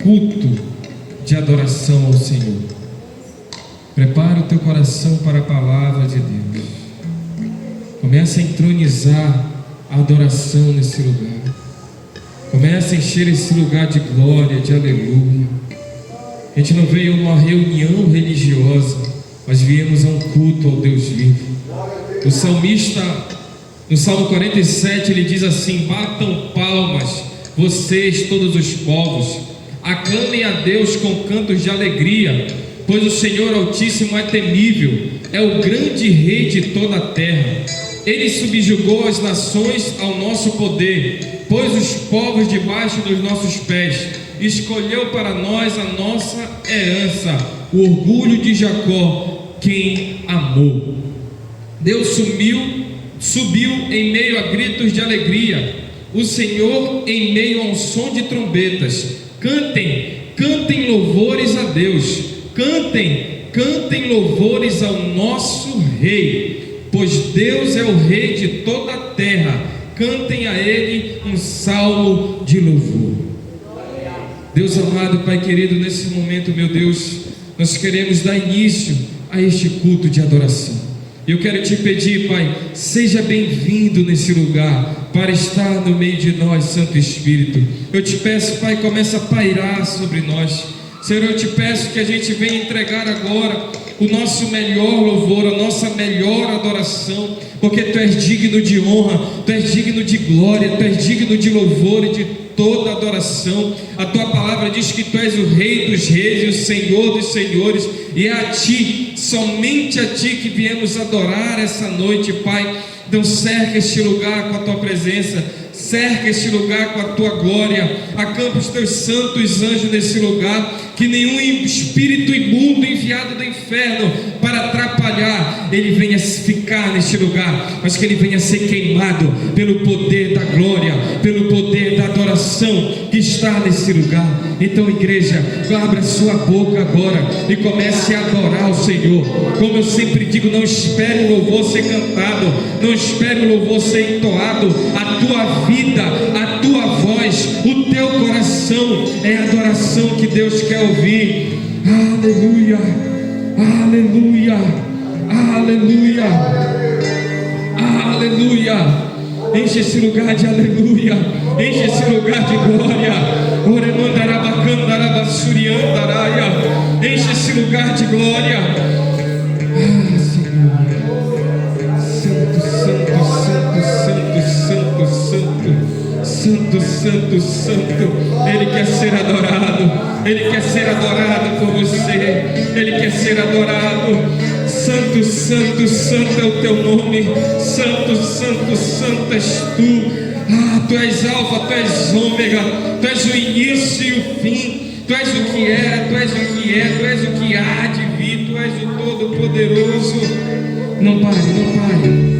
culto de adoração ao Senhor. Prepara o teu coração para a palavra de Deus. Começa a entronizar a adoração nesse lugar. Começa a encher esse lugar de glória, de aleluia. A gente não veio a uma reunião religiosa, mas viemos a um culto ao Deus vivo. O salmista, no Salmo 47, ele diz assim: batam palmas, vocês todos os povos, aclamem a Deus com cantos de alegria, pois o Senhor Altíssimo é temível, é o grande Rei de toda a terra. Ele subjugou as nações ao nosso poder, pôs os povos debaixo dos nossos pés, escolheu para nós a nossa herança, o orgulho de Jacó, quem amou. Deus subiu em meio a gritos de alegria, o Senhor em meio a um som de trombetas. Cantem louvores a Deus, cantem louvores ao nosso Rei, pois Deus é o Rei de toda a terra. Cantem a Ele um salmo de louvor. Deus amado, Pai querido, nesse momento, meu Deus, nós queremos dar início a este culto de adoração. Eu quero te pedir, Pai, seja bem-vindo nesse lugar, para estar no meio de nós, Santo Espírito. Eu te peço, Pai, começa a pairar sobre nós. Senhor, eu te peço que a gente venha entregar agora o nosso melhor louvor, a nossa melhor adoração, porque Tu és digno de honra, Tu és digno de glória, Tu és digno de louvor e de toda adoração. A Tua palavra diz que Tu és o Rei dos reis e o Senhor dos senhores, e é a Ti, somente a Ti, que viemos adorar essa noite, Pai. Então cerca este lugar com a Tua presença, cerca este lugar com a Tua glória, acampa os Teus santos anjos nesse lugar, que nenhum espírito imundo enviado do inferno para atrapalhar, ele venha ficar neste lugar, mas que ele venha ser queimado pelo poder da glória, pelo poder da adoração que está nesse lugar. Então, igreja, abra sua boca agora e comece a adorar o Senhor. Como eu sempre digo, não espere o louvor ser cantado, não espere o louvor ser entoado. A tua vida, a tua voz, o teu coração é a adoração que Deus quer ouvir. Aleluia, aleluia, aleluia, aleluia. Enche esse lugar de aleluia, enche esse lugar de glória. Enche esse lugar de glória. Ah, Senhor, santo, santo, santo, santo, santo, santo, santo, santo. Ele quer ser adorado, Ele quer ser adorado por você, Ele quer ser adorado. Santo, santo, santo é o Teu nome. Santo, santo, santo és Tu. Ah, Tu és alfa, Tu és ômega, Tu és o início e o fim. Tu és o que era, Tu és o que é, Tu és o que há de vir. Tu és o Todo-Poderoso. Não pare, não pare.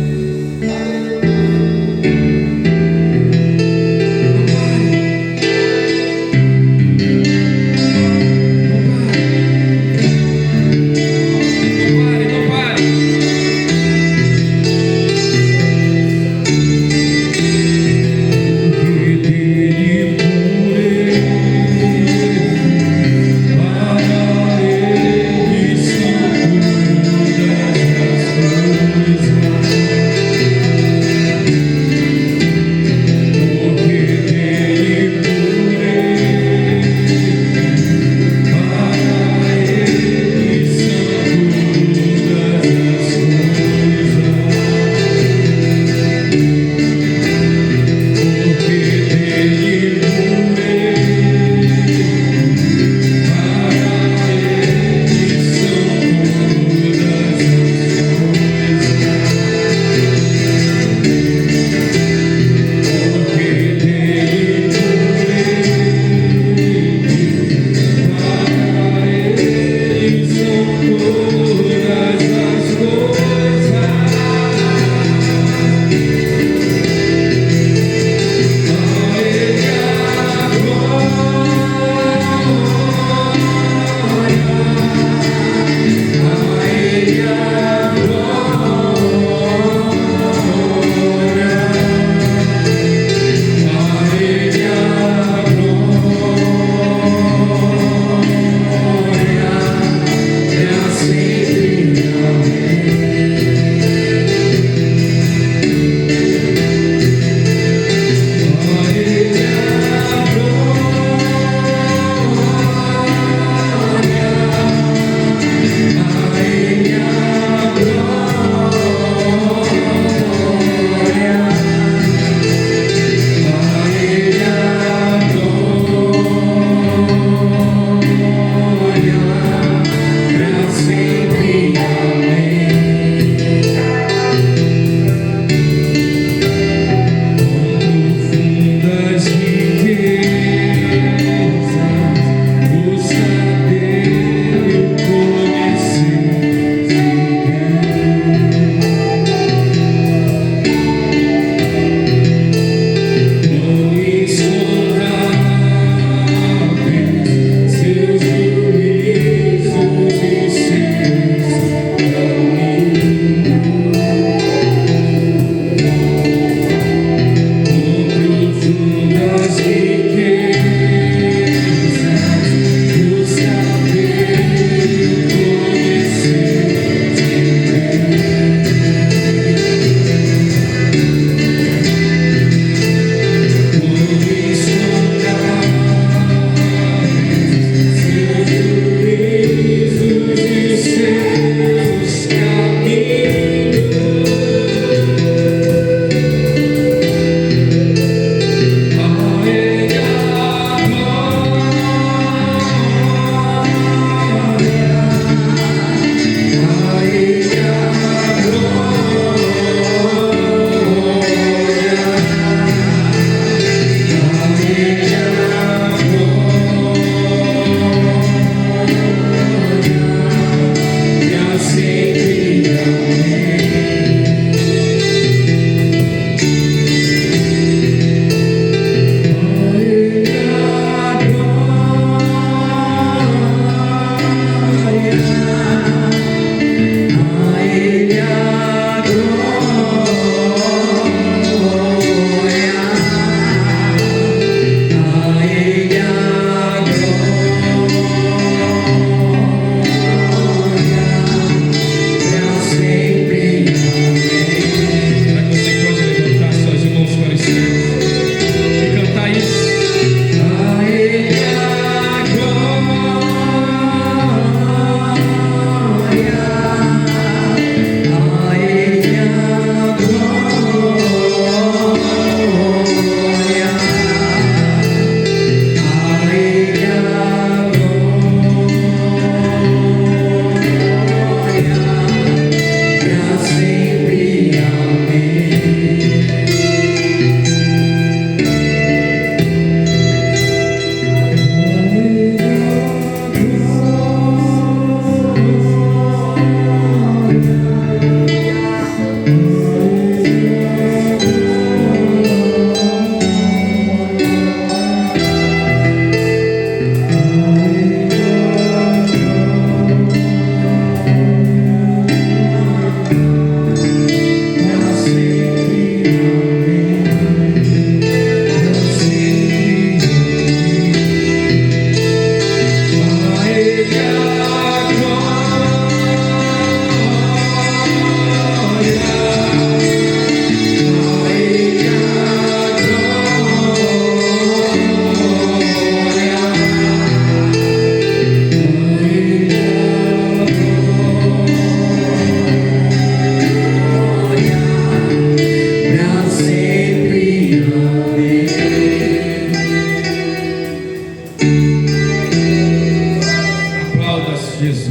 de Jesus.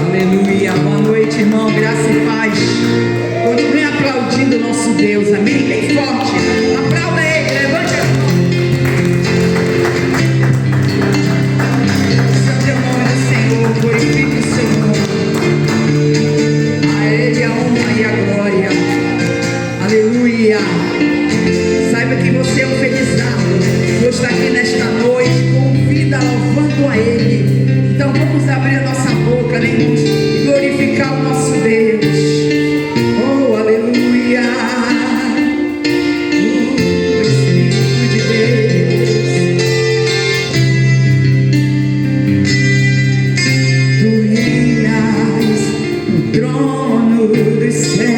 Aleluia. Boa noite, irmão. Graça e paz. Continue aplaudindo o nosso Deus. Amém? Bem forte. Aplauda Ele. Levante a mão. Santo é o nome do Senhor. Glorifique o Senhor. A Ele a honra e a glória. Aleluia. Saiba que você é um felizardo. Deus está aqui nesta noite com vida, louvando a Ele. Então vamos abrir a nossa boca, né, irmãos, e glorificar o nosso Deus. Oh, aleluia. Oh, Espírito de Deus. Tu reinas no trono dos céus.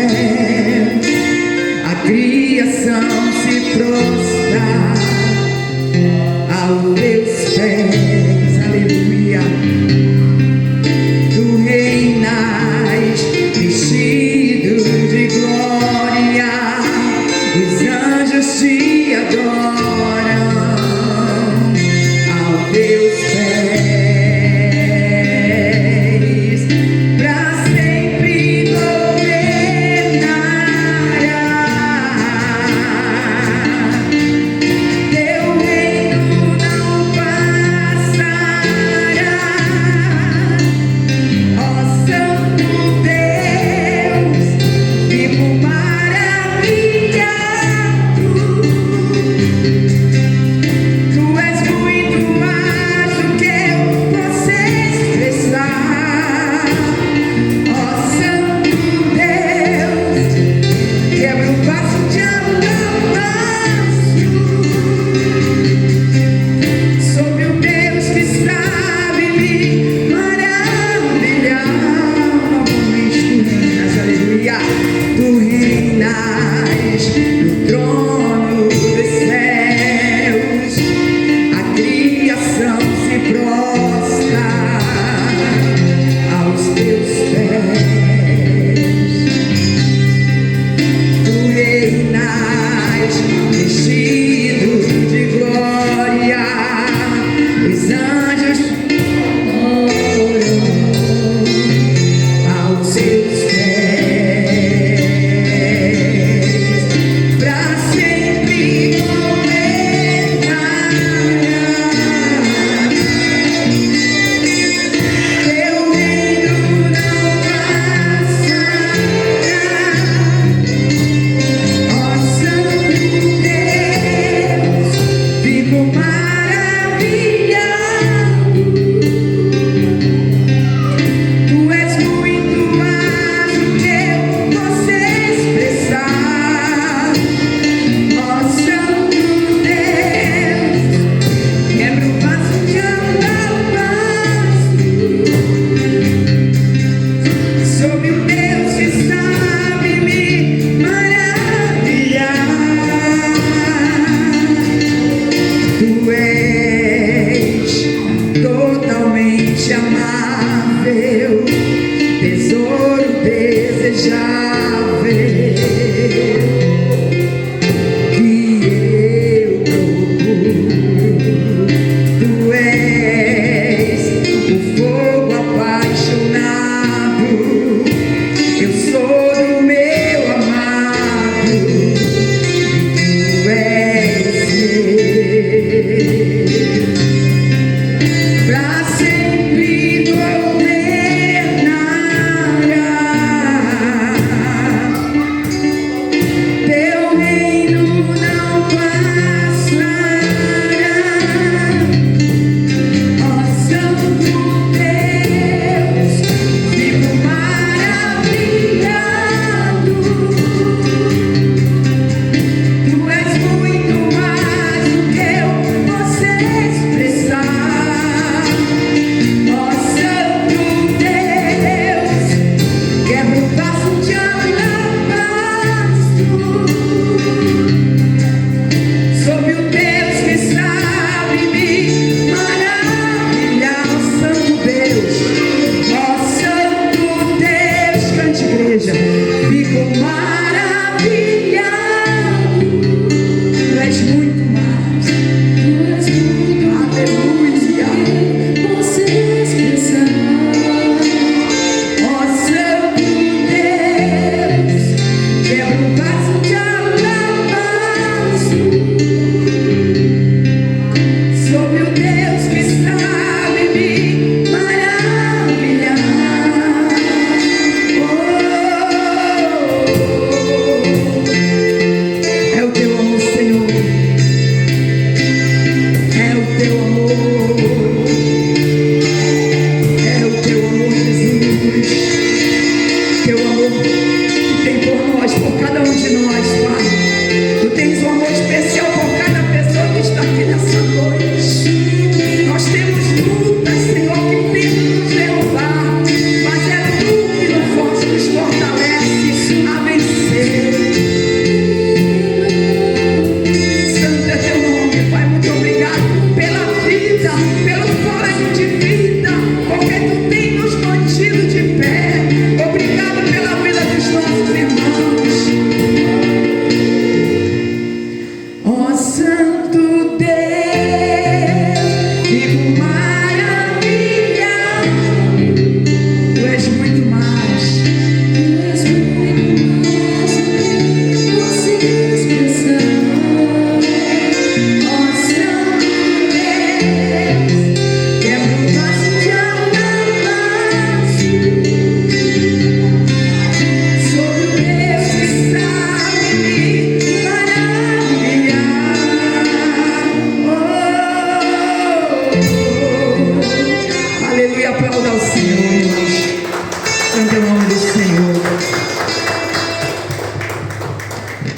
A criação se prostra aos teus pés. Aleluia. Tu reinas vestido de glória, os anjos te adoram aos teus pés. Pra sempre governarás. Teu reino não passará. Ó Santo Deus, vivo maravilhado. Tu és muito mais do que eu posso expressar. Ó Santo Deus, quebra o vaso de alabastro sobre o Deus que sabe me maravilhar. Novamente tu reinas, aleluia. Tu reinas no trono dos céus. A criação se prostra aos teus pés. Tu reinas vestido de glória, os anjos oram aos seus pés.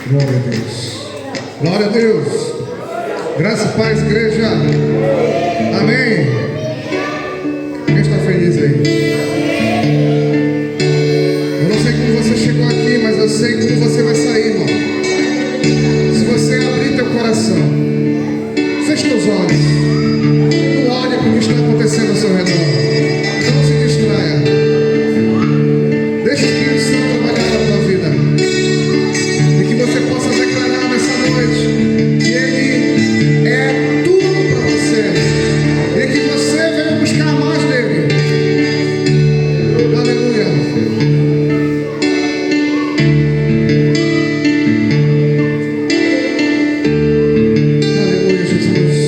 Glória a Deus. Glória a Deus. Graça e paz, igreja. Amém. Quem está feliz aí? Eu não sei como você chegou aqui, mas eu sei como você vai sair, irmão. Se você abrir teu coração, feche teus olhos, não olhe para o que está acontecendo ao seu redor. Não se distraia. Deixa o Espírito Santo trabalhar na tua vida. E que você possa declarar nessa noite que Ele é tudo para você. E que você venha buscar mais dele. Aleluia. Aleluia, Jesus.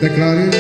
Declare.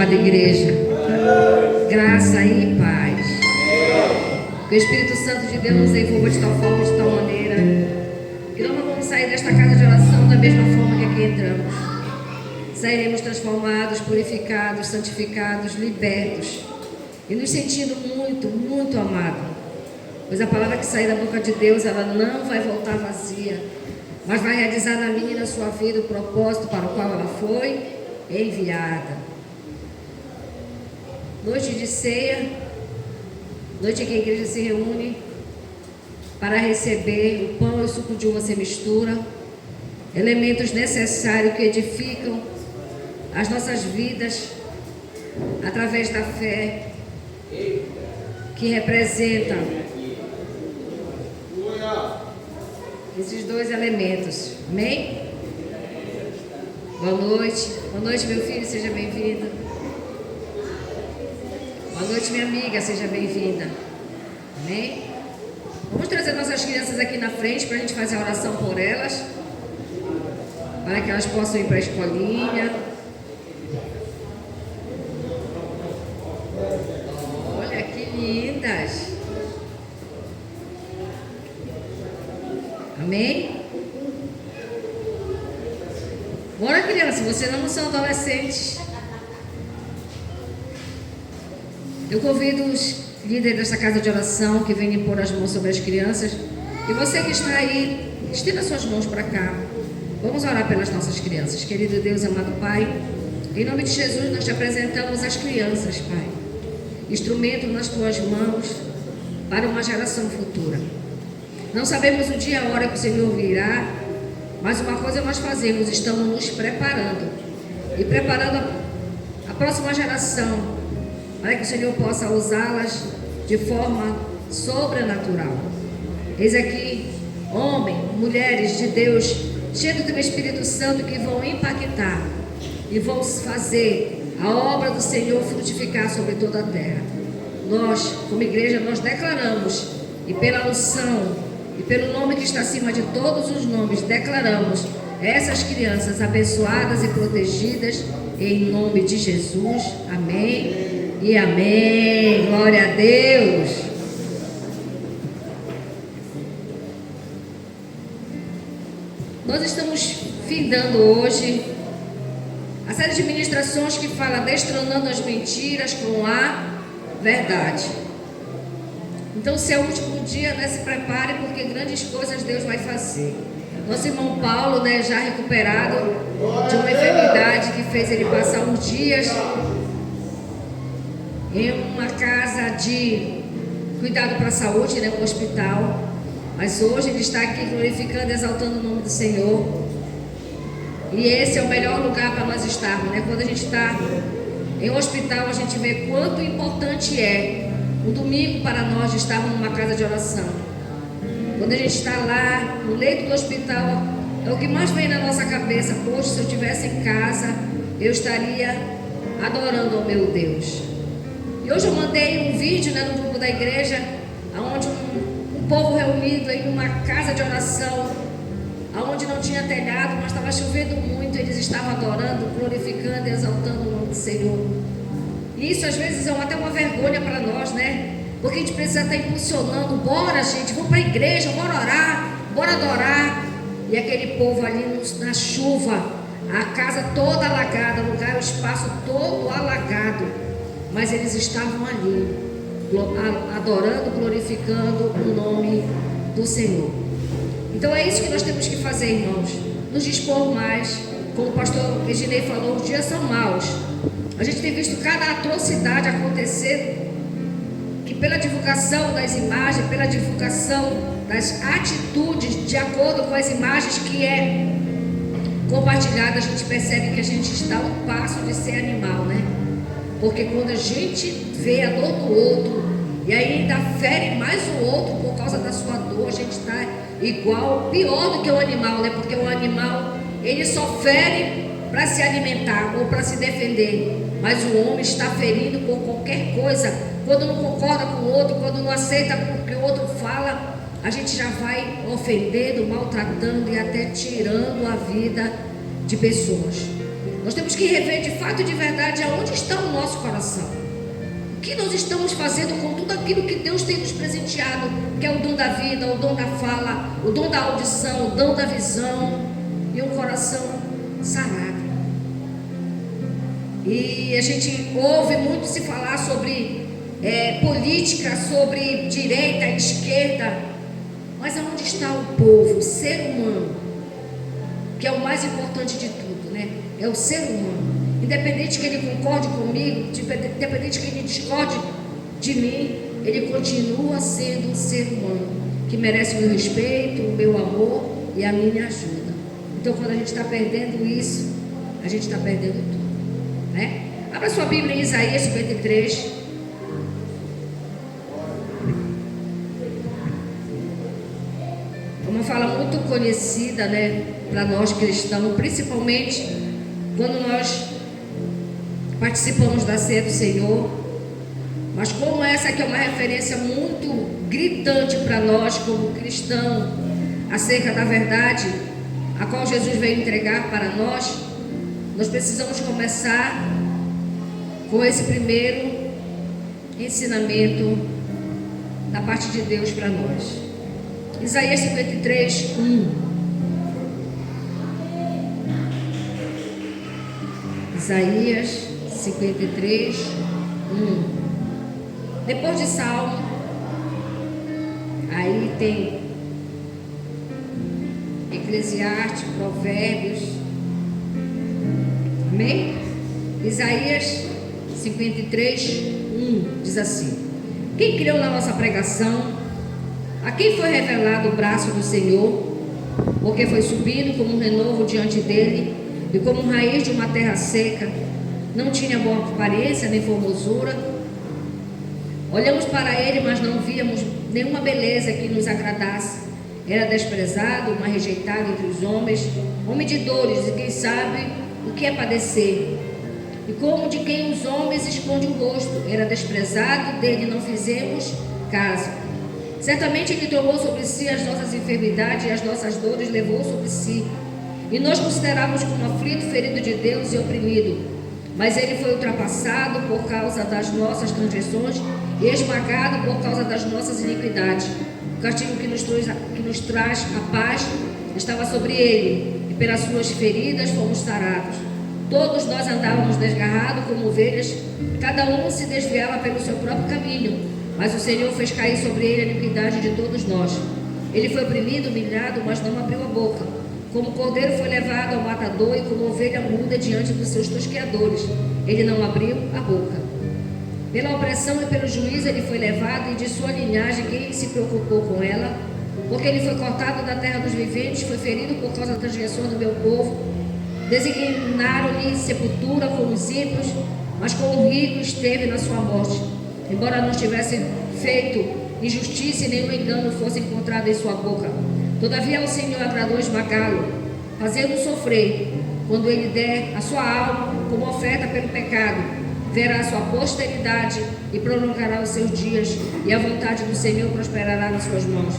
Amada igreja, graça e paz. Que o Espírito Santo de Deus nos envolva de tal forma, de tal maneira, que não vamos sair desta casa de oração da mesma forma que aqui entramos. Sairemos transformados, purificados, santificados, libertos e nos sentindo muito, muito amados. Pois a palavra que sair da boca de Deus, ela não vai voltar vazia, mas vai realizar na minha e na sua vida o propósito para o qual ela foi enviada. Noite de ceia, noite em que a igreja se reúne para receber o pão e o suco de uva sem mistura, elementos necessários que edificam as nossas vidas através da fé, que representa esses dois elementos. Amém? Boa noite meu filho, seja bem-vindo. Boa noite, minha amiga, seja bem-vinda. Amém? Vamos trazer nossas crianças aqui na frente para a gente fazer a oração por elas, para que elas possam ir para a escolinha. Olha que lindas! Amém? Bora, criança, vocês não são adolescentes. Eu convido os líderes dessa casa de oração que venham pôr as mãos sobre as crianças. E você que está aí, estenda suas mãos para cá. Vamos orar pelas nossas crianças. Querido Deus, amado Pai, em nome de Jesus nós te apresentamos as crianças, Pai. Instrumento nas tuas mãos para uma geração futura. Não sabemos o dia e a hora que o Senhor virá, mas uma coisa nós fazemos, estamos nos preparando. E preparando a próxima geração, para que o Senhor possa usá-las de forma sobrenatural. Eis aqui, homens, mulheres de Deus, cheios do Espírito Santo, que vão impactar e vão fazer a obra do Senhor frutificar sobre toda a terra. Nós, como igreja, nós declaramos, e pela unção, e pelo nome que está acima de todos os nomes, declaramos essas crianças abençoadas e protegidas, em nome de Jesus. Amém e amém. Glória a Deus. Nós estamos findando hoje a série de ministrações que fala destronando as mentiras com a verdade. Então, se é o último dia, né, se prepare, porque grandes coisas Deus vai fazer. Nosso irmão Paulo, né, já recuperado de uma enfermidade que fez ele passar uns dias em uma casa de cuidado para a saúde, né, um hospital. Mas hoje ele está aqui glorificando e exaltando o nome do Senhor. E esse é o melhor lugar para nós estarmos, né? Quando a gente está em um hospital, a gente vê quanto importante é um domingo para nós estarmos numa casa de oração. Quando a gente está lá no leito do hospital, é o que mais vem na nossa cabeça. Poxa, se eu estivesse em casa, eu estaria adorando ao meu Deus. E hoje eu mandei um vídeo, né, no grupo da igreja, onde um povo reunido em uma casa de oração, onde não tinha telhado, mas estava chovendo muito. Eles estavam adorando, glorificando e exaltando o nome do Senhor. E isso às vezes é até uma vergonha para nós, né? Porque a gente precisa estar impulsionando. Bora, gente, vamos para a igreja, bora orar, bora adorar. E aquele povo ali na chuva, a casa toda alagada, o lugar, o espaço todo alagado, mas eles estavam ali adorando, glorificando o nome do Senhor. Então é isso que nós temos que fazer, irmãos, nos dispor mais. Como o pastor Reginei falou, os dias são maus. A gente tem visto cada atrocidade acontecer, que pela divulgação das imagens, pela divulgação das atitudes, de acordo com as imagens que é compartilhada, a gente percebe que a gente está a um passo de ser animal, né? Porque quando a gente vê a dor do outro e ainda fere mais o outro por causa da sua dor, a gente está igual, pior do que o animal, né? Porque o animal, ele só fere para se alimentar ou para se defender, mas o homem está ferindo por qualquer coisa. Quando não concorda com o outro, quando não aceita o que o outro fala, a gente já vai ofendendo, maltratando e até tirando a vida de pessoas. Nós temos que rever de fato e de verdade aonde está o nosso coração. O que nós estamos fazendo com tudo aquilo que Deus tem nos presenteado, que é o dom da vida, o dom da fala, o dom da audição, o dom da visão e um coração sarado. E a gente ouve muito se falar sobre política, sobre direita, esquerda, mas aonde está o povo, o ser humano, que é o mais importante de tudo, né? É o ser humano. Independente que ele concorde comigo, independente que ele discorde de mim, ele continua sendo um ser humano, que merece o meu respeito, o meu amor e a minha ajuda. Então, quando a gente está perdendo isso, a gente está perdendo tudo, né? Abra sua Bíblia em Isaías 53. Uma fala muito conhecida, né, para nós cristãos, principalmente quando nós participamos da ceia do Senhor. Mas como essa aqui é uma referência muito gritante para nós como cristãos acerca da verdade a qual Jesus veio entregar para nós, nós precisamos começar com esse primeiro ensinamento da parte de Deus para nós. Isaías 53, 1. Isaías 53, 1. Depois de Salmo, aí tem Eclesiastes, Provérbios. Amém? Isaías 53, 1 diz assim: quem creu na nossa pregação? A quem foi revelado o braço do Senhor? Porque foi subido como um renovo diante dele, e como raiz de uma terra seca. Não tinha boa aparência nem formosura. Olhamos para ele, mas não víamos nenhuma beleza que nos agradasse. Era desprezado, mas rejeitado entre os homens, homem de dores, e quem sabe o que é padecer. E como de quem os homens escondem o rosto, era desprezado, dele não fizemos caso. Certamente ele tomou sobre si as nossas enfermidades e as nossas dores levou sobre si. E nós considerávamos como aflito, ferido de Deus e oprimido. Mas ele foi ultrapassado por causa das nossas transgressões e esmagado por causa das nossas iniquidades. O castigo que nos traz a paz estava sobre ele, e pelas suas feridas fomos sarados. Todos nós andávamos desgarrados como ovelhas, cada um se desviava pelo seu próprio caminho, mas o Senhor fez cair sobre ele a iniquidade de todos nós. Ele foi oprimido, humilhado, mas não abriu a boca. Como cordeiro foi levado ao matador, e como ovelha muda diante dos seus tosqueadores, ele não abriu a boca. Pela opressão e pelo juízo ele foi levado, e de sua linhagem quem se preocupou com ela? Porque ele foi cortado da terra dos viventes, foi ferido por causa da transgressão do meu povo. Designaram-lhe sepultura com os ímpios, mas com o rico esteve na sua morte. Embora não tivesse feito injustiça e nenhum engano fosse encontrado em sua boca, todavia ao Senhor agradou esmagá-lo, fazendo-o sofrer. Quando ele der a sua alma como oferta pelo pecado, verá a sua posteridade e prolongará os seus dias, e a vontade do Senhor prosperará nas suas mãos.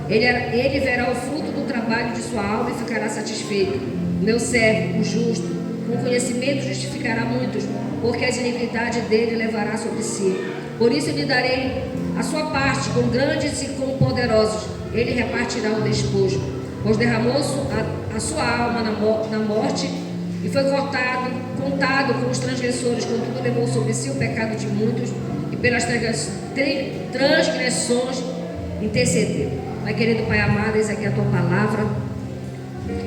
Ele verá o fruto do trabalho de sua alma e ficará satisfeito. Meu servo, o justo, com conhecimento justificará muitos, porque as iniquidades dele levará sobre si. Por isso lhe darei a sua parte com grandes e com poderosos. Ele repartirá o despojo, pois derramou a sua alma na morte e foi contado com os transgressores. Contudo levou sobre si o pecado de muitos, e pelas transgressões intercedeu. Pai querido, Pai amado, eis aqui a tua palavra.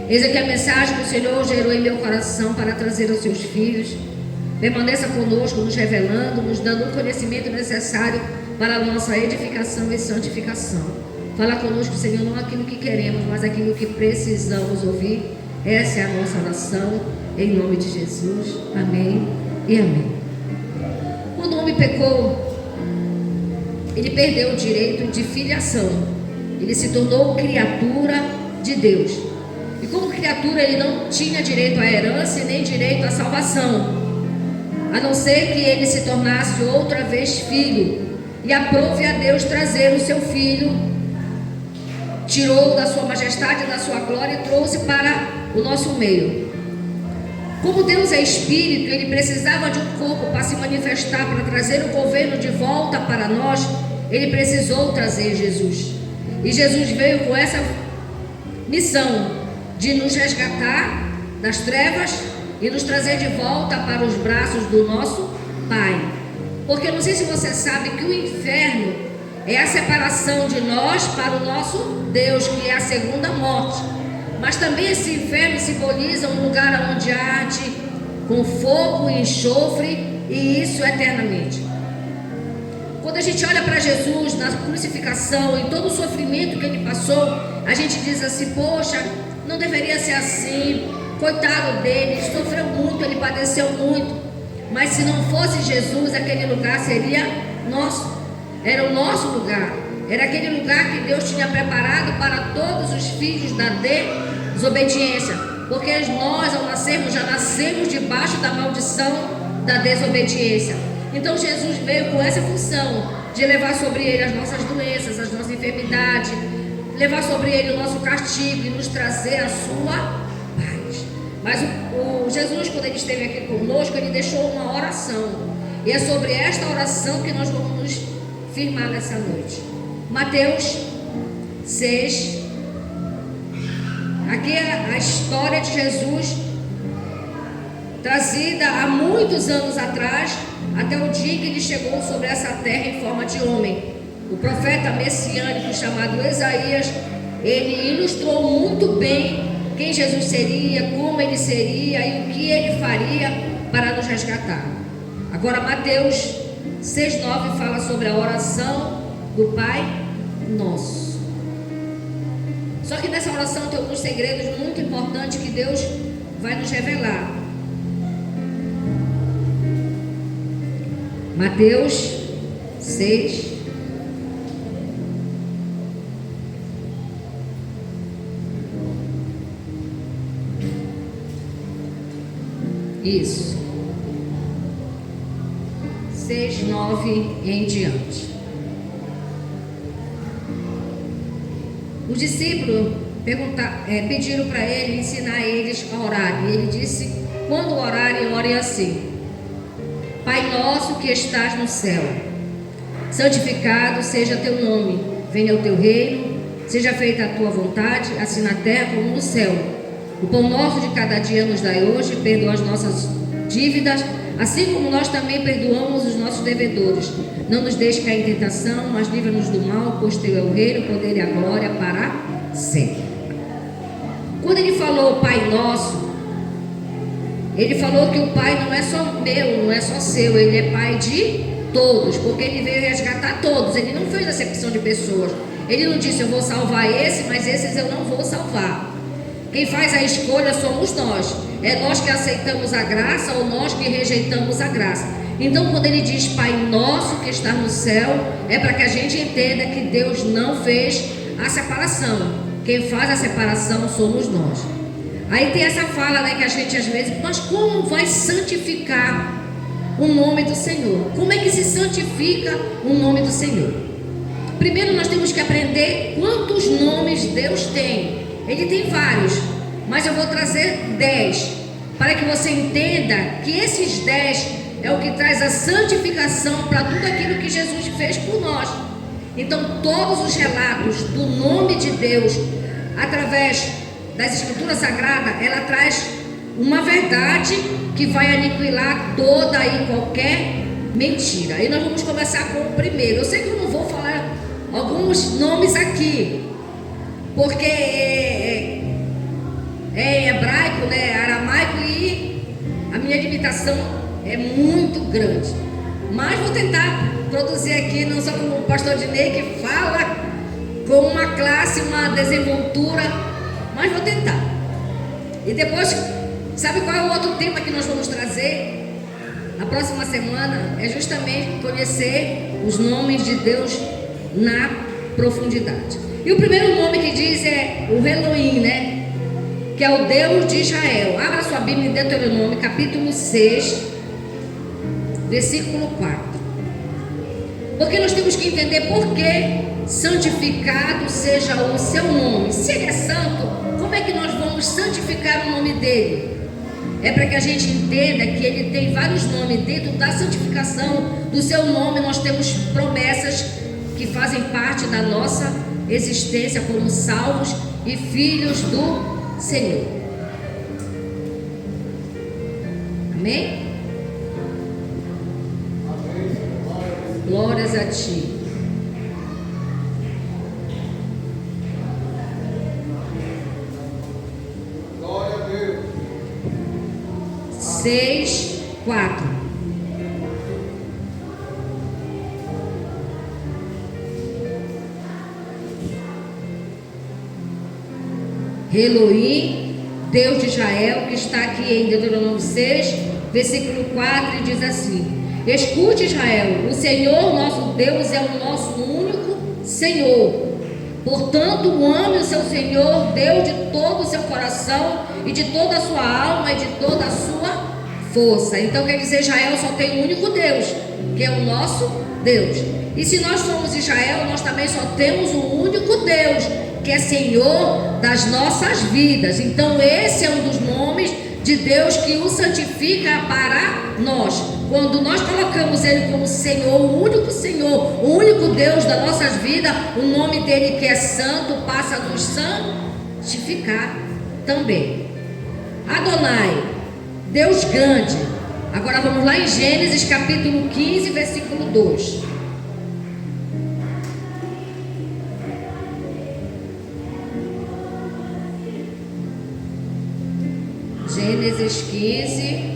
Eis aqui a mensagem que o Senhor gerou em meu coração para trazer aos seus filhos. Permaneça conosco, nos revelando, nos dando o conhecimento necessário para a nossa edificação e santificação. Fala conosco, Senhor, não aquilo que queremos, mas aquilo que precisamos ouvir. Essa é a nossa oração, em nome de Jesus. Amém e amém. Quando o homem pecou, ele perdeu o direito de filiação. Ele se tornou criatura de Deus. E como criatura, ele não tinha direito à herança e nem direito à salvação, a não ser que ele se tornasse outra vez filho. E aprove a Deus trazer o seu filho, tirou da sua majestade e da sua glória e trouxe para o nosso meio. Como Deus é espírito, ele precisava de um corpo para se manifestar, para trazer o governo de volta para nós. Ele precisou trazer Jesus. E Jesus veio com essa missão de nos resgatar das trevas e nos trazer de volta para os braços do nosso Pai. Porque não sei se você sabe que o inferno é a separação de nós para o nosso Deus, que é a segunda morte. Mas também esse inferno simboliza um lugar onde arde com fogo e enxofre, e isso eternamente. Quando a gente olha para Jesus na crucificação e todo o sofrimento que ele passou, a gente diz assim: poxa, não deveria ser assim, coitado dele, ele sofreu muito, ele padeceu muito. Mas se não fosse Jesus, aquele lugar seria nosso, era o nosso lugar, era aquele lugar que Deus tinha preparado para todos os filhos da desobediência, porque nós, ao nascermos, já nascemos debaixo da maldição da desobediência. Então Jesus veio com essa função de levar sobre ele as nossas doenças, as nossas enfermidades, levar sobre ele o nosso castigo e nos trazer a sua paz. Mas o Jesus, quando ele esteve aqui conosco, ele deixou uma oração, e é sobre esta oração que nós vamos nos firmar nessa noite. Mateus 6. Aqui é a história de Jesus, trazida há muitos anos atrás, até o dia que ele chegou sobre essa terra em forma de homem. O profeta messiânico chamado Isaías, ele ilustrou muito bem quem Jesus seria, como ele seria e o que ele faria para nos resgatar. Agora Mateus 6,9 fala sobre a oração do Pai Nosso. Só que nessa oração tem alguns segredos muito importantes que Deus vai nos revelar. Mateus 6. Isso. 6, 9 em diante. Os discípulos pediram para ele ensinar eles a orar. E ele disse: quando orarem, orem assim: Pai nosso que estás no céu, santificado seja teu nome, venha o teu reino, seja feita a tua vontade, assim na terra como no céu. O pão nosso de cada dia nos dai hoje, perdoa as nossas dívidas, assim como nós também perdoamos os nossos devedores. Não nos deixe cair em tentação, mas livra-nos do mal, pois teu é o reino, o poder e a glória para sempre. Quando ele falou Pai Nosso, ele falou que o Pai não é só meu, não é só seu, ele é Pai de todos, porque ele veio resgatar todos. Ele não fez acepção de pessoas. Ele não disse: eu vou salvar esse, mas esses eu não vou salvar. Quem faz a escolha somos nós. É nós que aceitamos a graça ou nós que rejeitamos a graça. Então, quando ele diz Pai Nosso que está no céu, é para que a gente entenda que Deus não fez a separação. Quem faz a separação somos nós. Aí tem essa fala, né, que a gente às vezes: mas como vai santificar o nome do Senhor? Como é que se santifica o nome do Senhor? Primeiro nós temos que aprender quantos nomes Deus tem. Ele tem vários, mas eu vou trazer 10, para que você entenda que esses 10 é o que traz a santificação para tudo aquilo que Jesus fez por nós. Então todos os relatos do nome de Deus, através das Escrituras Sagradas, ela traz uma verdade que vai aniquilar toda e qualquer mentira. E nós vamos começar com o primeiro. Eu sei que eu não vou falar alguns nomes aqui, porque é em hebraico, né, aramaico, e a minha limitação é muito grande. Mas vou tentar produzir aqui, não só como o pastor Dinei, que fala com uma classe, uma desenvoltura, mas vou tentar. E depois, sabe qual é o outro tema que nós vamos trazer na próxima semana? É justamente conhecer os nomes de Deus na profundidade. E o primeiro nome que diz é o Elohim, né? Que é o Deus de Israel. Abra sua Bíblia em Deuteronômio, capítulo 6, versículo 4. Porque nós temos que entender por que santificado seja o seu nome. Se ele é santo, como é que nós vamos santificar o nome dele? É para que a gente entenda que ele tem vários nomes. Dentro da santificação do seu nome, nós temos promessas que fazem parte da nossa existência como salvos e filhos do Senhor. Amém? Glórias a ti. Glória a Deus. 6, 4. Elohim, Deus de Israel, que está aqui em Deuteronômio 6, versículo 4, e diz assim: escute, Israel, o Senhor nosso Deus é o nosso único Senhor. Portanto, ame o seu Senhor Deus de todo o seu coração e de toda a sua alma e de toda a sua força. Então quer dizer, Israel só tem um único Deus, que é o nosso Deus. E se nós somos Israel, nós também só temos um único Deus, que é Senhor das nossas vidas. Então esse é um dos nomes de Deus que o santifica para nós. Quando nós colocamos Ele como Senhor, o único Deus das nossas vidas, o nome dele que é santo passa a nos santificar também. Adonai, Deus grande. Agora vamos lá em Gênesis capítulo 15, versículo 2. Gênesis 15.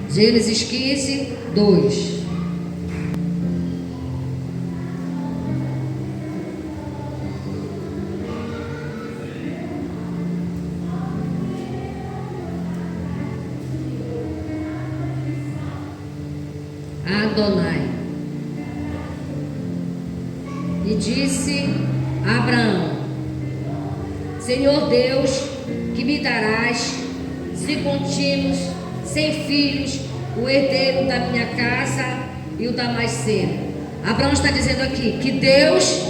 Gênesis 15, 2. Adonai. E disse a Abraão: Senhor Deus, que me darás, se contínuos, sem filhos, o herdeiro da minha casa e o Damasceno. Abraão está dizendo aqui que Deus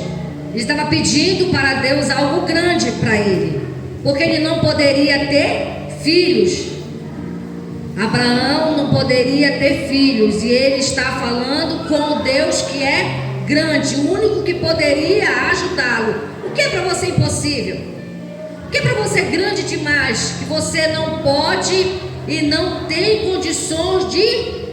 estava pedindo para Deus algo grande para ele, porque ele não poderia ter filhos. Abraão não poderia ter filhos, e ele está falando com o Deus que é grande, o único que poderia ajudá-lo. O que é para você impossível? O que é para você grande demais, que você não pode e não tem condições de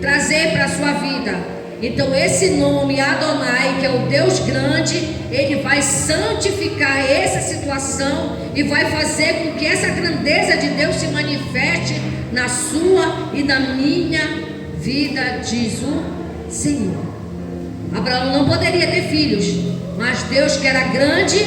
trazer para a sua vida? Então esse nome Adonai, que é o Deus grande, ele vai santificar essa situação e vai fazer com que essa grandeza de Deus se manifeste na sua e na minha vida, diz o Senhor. Abraão não poderia ter filhos, mas Deus, que era grande,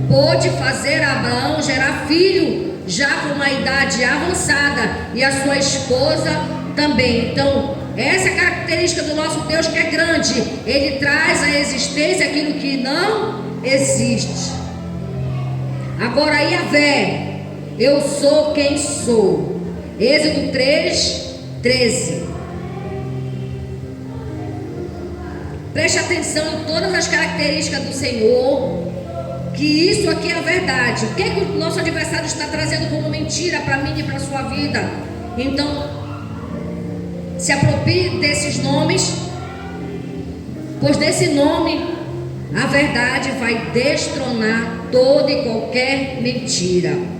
pôde fazer Abraão gerar filho, já com uma idade avançada, e a sua esposa também. Então, essa é a característica do nosso Deus, que é grande. Ele traz à existência aquilo que não existe. Agora, Yahvé, eu sou quem sou. Êxodo 3, 13. Preste atenção em todas as características do Senhor, que isso aqui é a verdade. O que é que o nosso adversário está trazendo como mentira para mim e para a sua vida? Então, se aproprie desses nomes, pois desse nome a verdade vai destronar toda e qualquer mentira.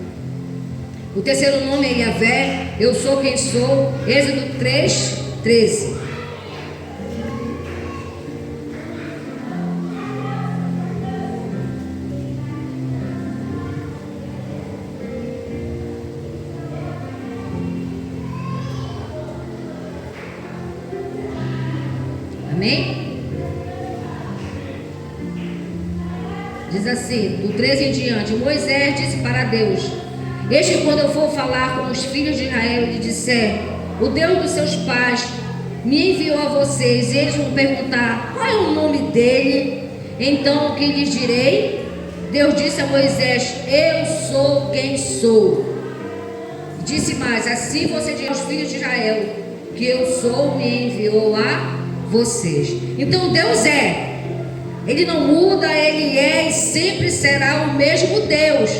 O terceiro nome é Yahvé, eu sou quem sou. Êxodo 3, 13. Amém? Diz assim, do 13 em diante: Moisés disse para Deus: Eis que quando eu for falar com os filhos de Israel e lhe disser, o Deus dos seus pais me enviou a vocês, e eles vão perguntar, qual é o nome dele? Então o que lhes direi? Deus disse a Moisés: eu sou quem sou. Disse mais: assim você diz aos filhos de Israel, que eu sou, me enviou a vocês. Então Deus Ele não muda, Ele é e sempre será o mesmo Deus.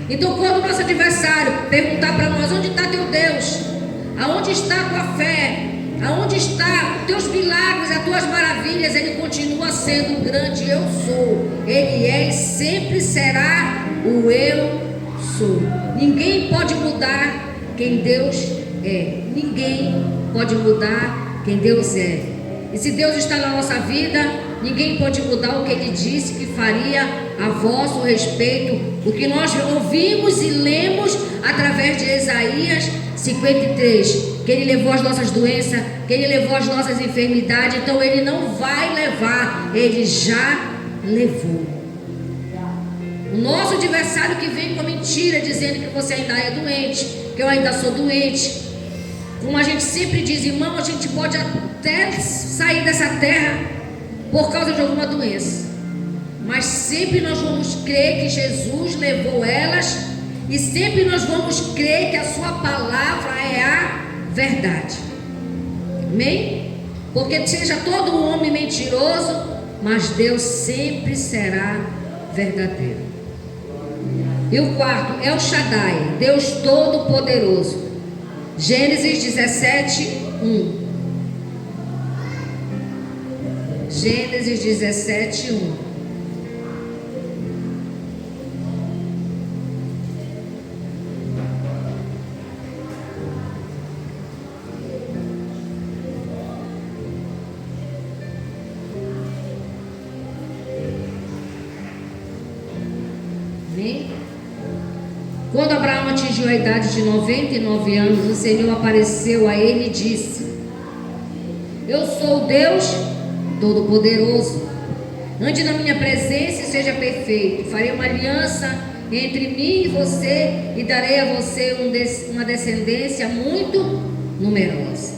Então quando o nosso adversário perguntar para nós, onde está teu Deus? Aonde está a tua fé? Aonde está os teus milagres, as tuas maravilhas? Ele continua sendo o grande eu sou. Ele é e sempre será o eu sou. Ninguém pode mudar quem Deus é. Ninguém pode mudar quem Deus é. E se Deus está na nossa vida, ninguém pode mudar o que Ele disse que faria a vosso respeito. O que nós ouvimos e lemos através de Isaías 53, que Ele levou as nossas doenças, que Ele levou as nossas enfermidades. Então Ele não vai levar, Ele já levou. O nosso adversário que vem com a mentira, dizendo que você ainda é doente, que eu ainda sou doente. Como a gente sempre diz, irmão, a gente pode até sair dessa terra por causa de alguma doença, mas sempre nós vamos crer que Jesus levou elas, e sempre nós vamos crer que a sua palavra é a verdade. Amém? Porque seja todo homem mentiroso, mas Deus sempre será verdadeiro. E o quarto, El Shaddai, Deus Todo-Poderoso. Gênesis 17, 1. Gênesis 17, 1. Quando Abraão atingiu a idade de 99 anos, o Senhor apareceu a ele e disse: eu sou o Deus Todo-Poderoso. Ande na minha presença e seja perfeito. Farei uma aliança entre mim e você e darei a você uma descendência muito numerosa.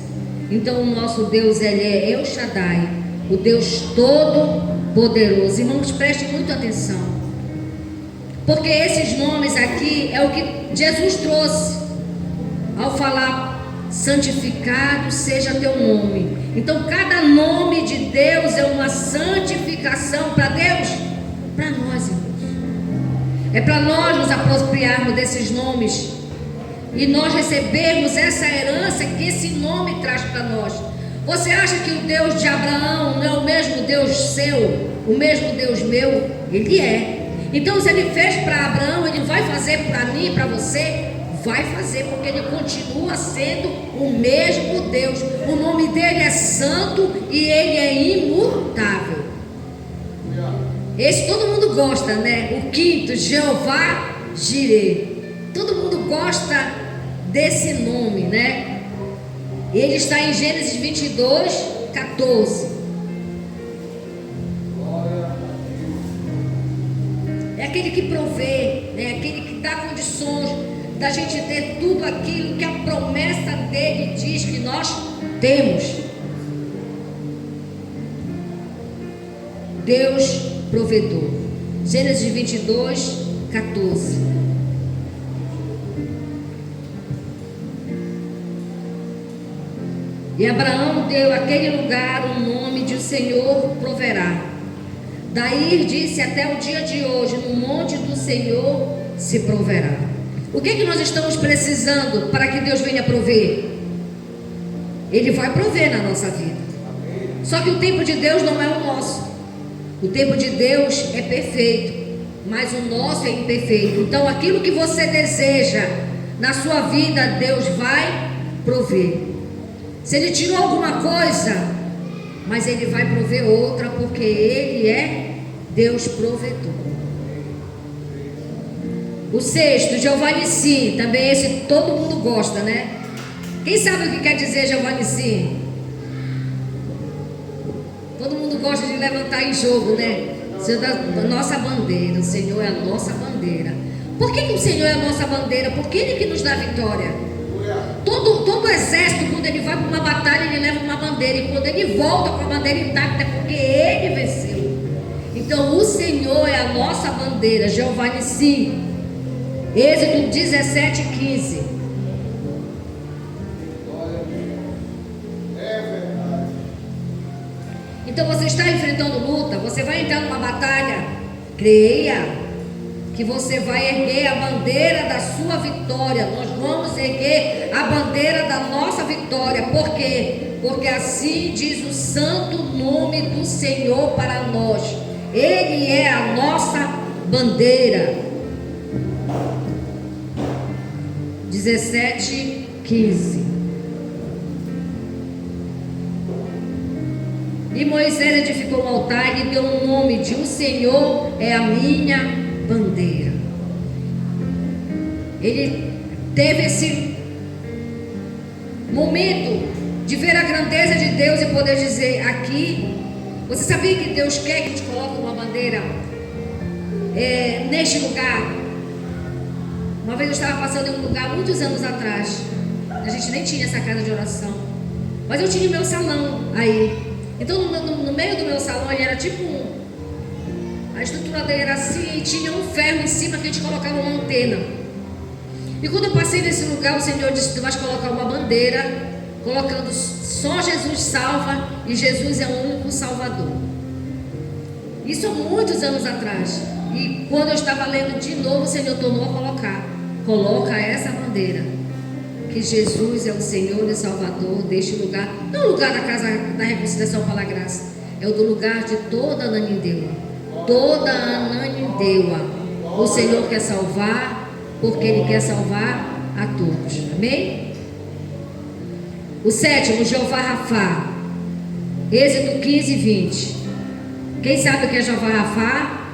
Então o nosso Deus, ele é El Shaddai, o Deus Todo-Poderoso. Irmãos, prestem muita atenção, porque esses nomes aqui é o que Jesus trouxe ao falar: santificado seja teu nome. Então cada nome de Deus é uma santificação para Deus, para nós, irmãos. É para nós nos apropriarmos desses nomes e nós recebermos essa herança que esse nome traz para nós. Você acha que o Deus de Abraão não é o mesmo Deus seu, o mesmo Deus meu? Ele é. Então, se ele fez para Abraão, ele vai fazer para mim e para você? Vai fazer, porque ele continua sendo o mesmo Deus. O nome dele é santo e ele é imutável. Esse todo mundo gosta, né? O quinto, Jeová Jireh. Todo mundo gosta desse nome, né? Ele está em Gênesis 22, 14. É aquele que provê, né? Aquele que dá condições da gente ter tudo aquilo que a promessa dele diz que nós temos. Deus provedor. Gênesis 22, 14. E Abraão deu àquele lugar o nome de o Senhor proverá. Daí disse: até o dia de hoje, no monte do Senhor se proverá. O que nós estamos precisando para que Deus venha prover? Ele vai prover na nossa vida. Só que o tempo de Deus não é o nosso. O tempo de Deus é perfeito, mas o nosso é imperfeito. Então aquilo que você deseja na sua vida, Deus vai prover. Se Ele tirou alguma coisa, mas Ele vai prover outra, porque Ele é Deus provedor. O sexto, Jeová Nissi, também esse todo mundo gosta, né? Quem sabe o que quer dizer Jeová Nissi? Todo mundo gosta de levantar em jogo, né? A nossa bandeira, o Senhor é a nossa bandeira. Por que o Senhor é a nossa bandeira? Porque Ele que nos dá vitória. Todo exército, quando ele vai para uma batalha, ele leva uma bandeira. E quando ele volta com a bandeira intacta, é porque ele venceu. Então o Senhor é a nossa bandeira, Jeová Nissi. Êxodo 17, 15. Então você está enfrentando luta, você vai entrar numa batalha, creia que você vai erguer a bandeira da sua vitória. Nós vamos erguer a bandeira da nossa vitória. Por quê? Porque assim diz o santo nome do Senhor para nós. Ele é a nossa bandeira. 17, 15. E Moisés edificou um altar e deu um nome de: o Senhor é a minha bandeira. Ele teve esse momento de ver a grandeza de Deus e poder dizer: aqui, você sabia que Deus quer que a gente coloque uma bandeira neste lugar? Uma vez eu estava passando em um lugar muitos anos atrás, a gente nem tinha essa casa de oração, mas eu tinha o meu salão aí. Então no meio do meu salão ele era tipo a estrutura dele era assim, e tinha um ferro em cima que a gente colocava uma antena. E quando eu passei nesse lugar, o Senhor disse: tu vais colocar uma bandeira colocando só Jesus salva e Jesus é o único Salvador. Isso há muitos anos atrás. E quando eu estava lendo de novo, o Senhor tornou a colocar. Coloca essa bandeira. Que Jesus é o Senhor e Salvador deste lugar. Não é o lugar da casa da reconciliação pela graça. É o do lugar de toda Ananindeua. Toda Ananindeua. O Senhor quer salvar, porque Ele quer salvar a todos. Amém? O sétimo, Jeová Rafá. Êxodo 15, 20. Quem sabe o que é Jeová Rafá?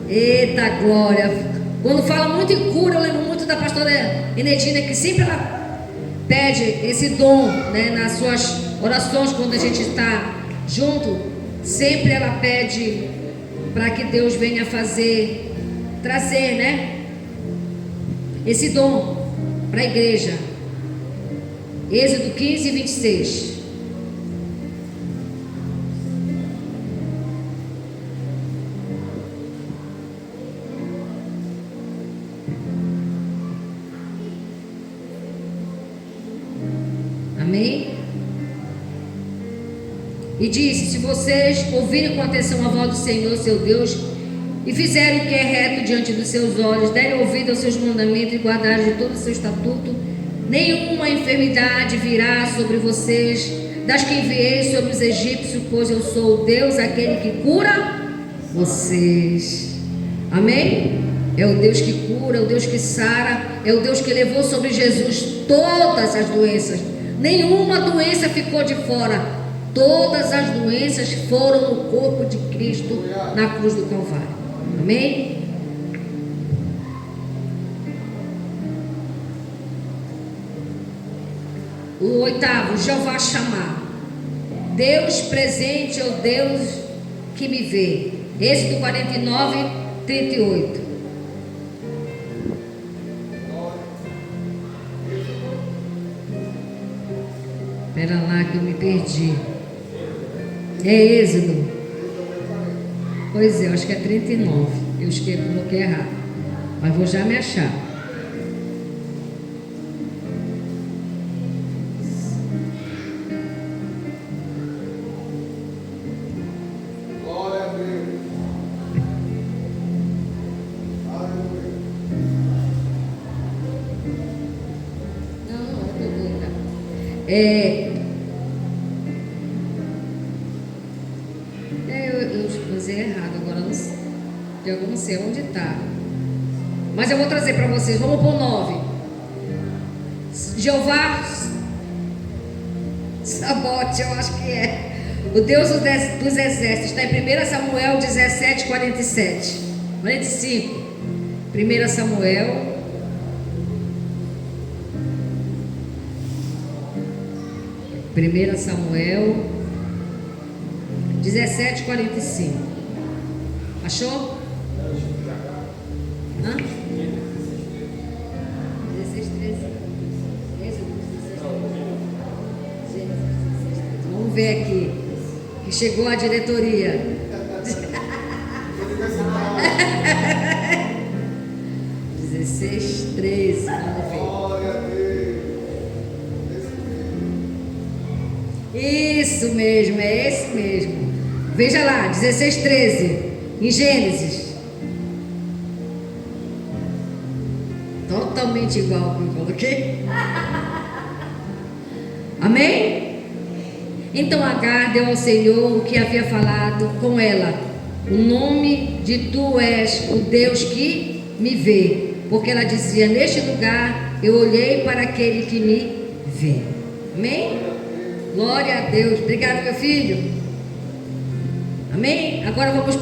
Eita glória! Quando fala muito em cura, eu lembro muito da pastora Enedina, que sempre ela pede esse dom, né, nas suas orações, quando a gente está junto, sempre ela pede para que Deus venha trazer, né, esse dom para a igreja. Êxodo 15, 26. Amém? E disse: se vocês ouvirem com atenção a voz do Senhor, seu Deus, e fizerem o que é reto diante dos seus olhos, derem ouvido aos seus mandamentos e guardarem de todo o seu estatuto, nenhuma enfermidade virá sobre vocês, das que enviei sobre os egípcios, pois eu sou o Deus, aquele que cura vocês. Amém? É o Deus que cura, é o Deus que sara, é o Deus que levou sobre Jesus todas as doenças. Nenhuma doença ficou de fora. Todas as doenças foram no corpo de Cristo na cruz do Calvário. Amém? O oitavo, Jeová Chamar. Deus presente é o Deus que me vê. Êxodo 49, 38. Espera lá que eu me perdi. É Êxodo. Pois é, eu acho que é 39. Eu coloquei errado. Mas vou já me achar. Glória a Deus. Aleluia. Não, eu tô doida. Eu usei errado agora, eu não sei onde está. Mas eu vou trazer para vocês. Vamos pôr 9. Jeová Sabote, eu acho que é o Deus dos exércitos. Está em 1 Samuel 17, 47, 45. 1 Samuel 1 Samuel 17, 45. Achou? Hã? 16, 13. Vamos ver aqui. Que chegou a diretoria. 16, 13. Vamos ver. Glória a Deus. Isso mesmo, é esse mesmo. Veja lá, 16, 13. Em Gênesis. Totalmente igual ao que eu coloquei. Amém? Então Agar deu ao Senhor o que havia falado com ela: o nome de tu és o Deus que me vê. Porque ela dizia: neste lugar eu olhei para aquele que me vê. Amém? Glória a Deus. Obrigado, meu filho. Amém? Agora vamos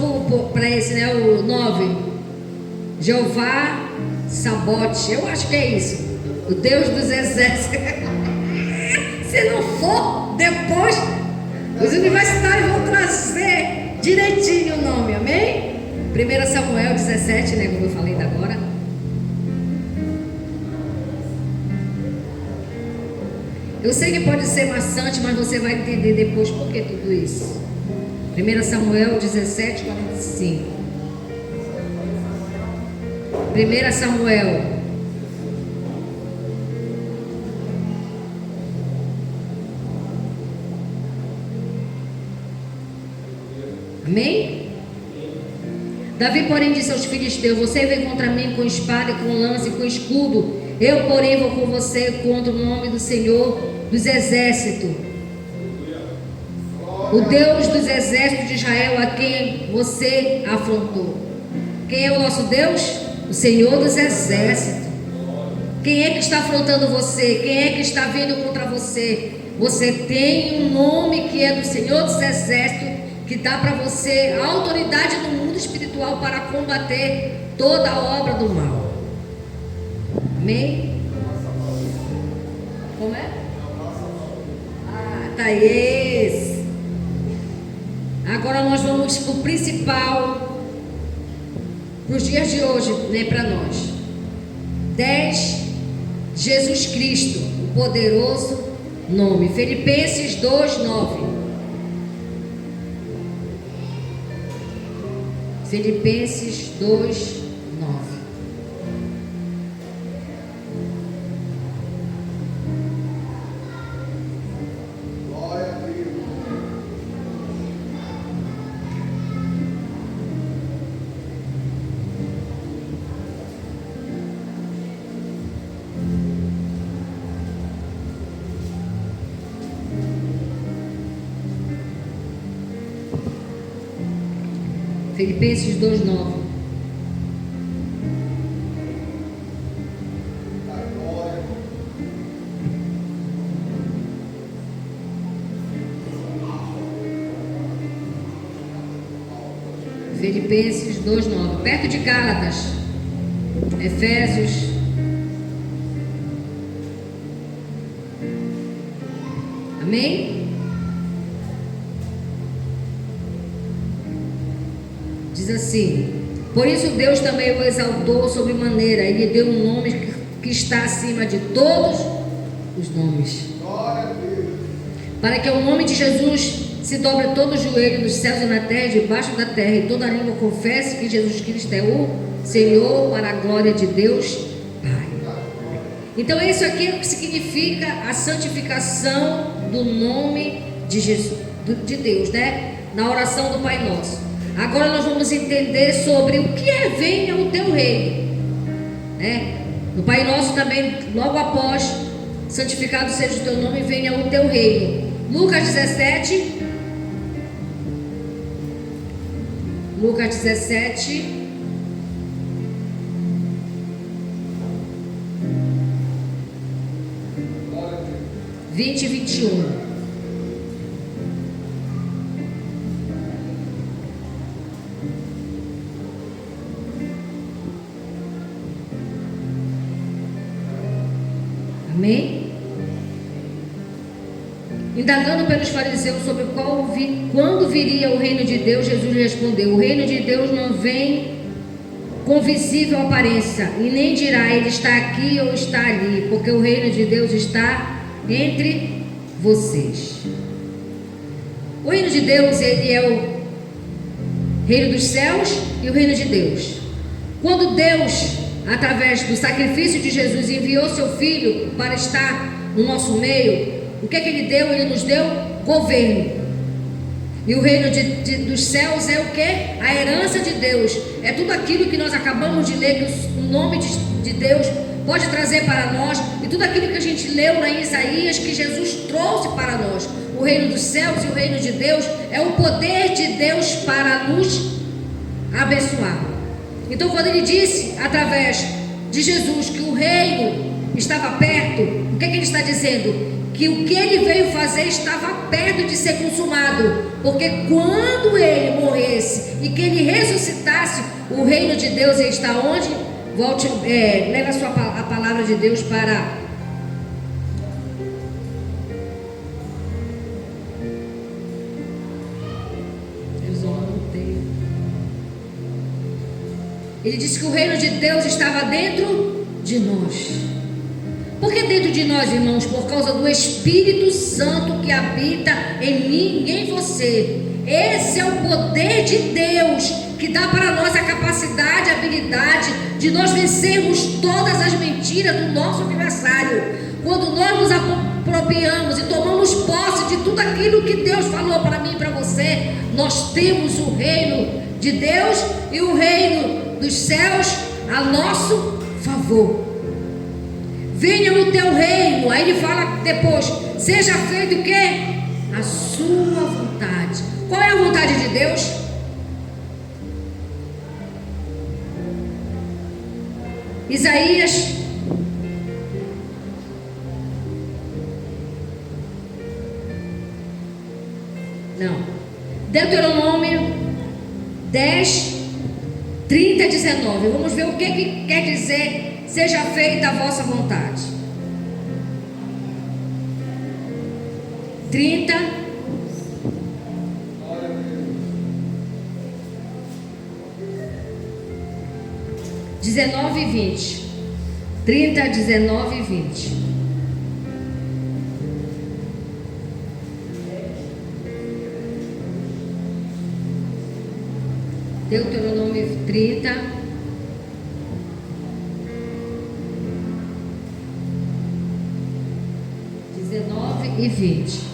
para esse, né? O 9. Jeová Sabote. Eu acho que é isso. O Deus dos exércitos. Se não for, depois os universitários vão trazer direitinho o nome. Amém? 1 Samuel 17, né? Como eu falei ainda agora. Eu sei que pode ser maçante, mas você vai entender depois por que tudo isso. 1 Samuel 17, 45. 1 Samuel Amém? Davi, porém, disse aos filisteus: você vem contra mim com espada e com lança e com escudo, eu, porém, vou com você contra o nome do Senhor dos exércitos, o Deus dos exércitos de Israel, a quem você afrontou. Quem é o nosso Deus? O Senhor dos exércitos. Quem é que está afrontando você? Quem é que está vindo contra você? Você tem um nome que é do Senhor dos exércitos, que dá para você a autoridade no mundo espiritual para combater toda a obra do mal. Amém? Como é? Ah, tá esse. Agora nós vamos para o principal, para os dias de hoje, né, para nós. 10, Jesus Cristo, o poderoso nome. Filipenses 2:9. Filipenses 2:9. Filipenses 2:9. Filipenses 2:9. Perto de Gálatas, Efésios. Amém? Diz assim: por isso Deus também o exaltou sobremaneira e lhe deu um nome que está acima de todos os nomes, para que ao nome de Jesus se dobre todo o joelho nos céus e na terra e debaixo da terra, e toda língua confesse que Jesus Cristo é o Senhor, para a glória de Deus Pai. Então isso aqui é o que significa a santificação do nome de Jesus, de Deus, né? Na oração do Pai Nosso. Agora nós vamos entender sobre o que é venha o teu reino, né? No Pai Nosso também, logo após, santificado seja o teu nome, venha o teu reino. Lucas 17. Lucas 17. Vinte e 21. Amém? Indagando pelos fariseus sobre quando viria o reino de Deus, Jesus respondeu: o reino de Deus não vem com visível aparência, e nem dirá ele está aqui ou está ali, porque o reino de Deus está entre vocês. O reino de Deus, ele é o reino dos céus e o reino de Deus. Quando Deus, através do sacrifício de Jesus, enviou seu Filho para estar no nosso meio, o que é que Ele deu? Ele nos deu governo. E o reino dos céus é o que? A herança de Deus. É tudo aquilo que nós acabamos de ler, que o nome de Deus pode trazer para nós, e tudo aquilo que a gente leu lá em Isaías, que Jesus trouxe para nós. O reino dos céus e o reino de Deus é o poder de Deus para nos abençoar. Então, quando ele disse, através de Jesus, que o reino estava perto, o que é que ele está dizendo? Que o que ele veio fazer estava perto de ser consumado, porque quando ele morresse e que ele ressuscitasse, o reino de Deus está onde? Volte, leva a palavra de Deus para Ele disse que o reino de Deus estava dentro de nós. Por que dentro de nós, irmãos? Por causa do Espírito Santo que habita em mim e em você. Esse é o poder de Deus que dá para nós a capacidade, a habilidade de nós vencermos todas as mentiras do nosso adversário. Quando nós nos apropriamos e tomamos posse de tudo aquilo que Deus falou para mim e para você, nós temos o reino de Deus e o reino dos céus a nosso favor. Venha o teu reino. Aí ele fala depois: seja feito o quê? A sua vontade. Qual é a vontade de Deus? Isaías não, Deuteronômio 10, 30 e 19. Vamos ver o que quer dizer seja feita a vossa vontade. 30, 19 e 20. 30, 19 e 20. Deuteronômio 30, 19 e 20.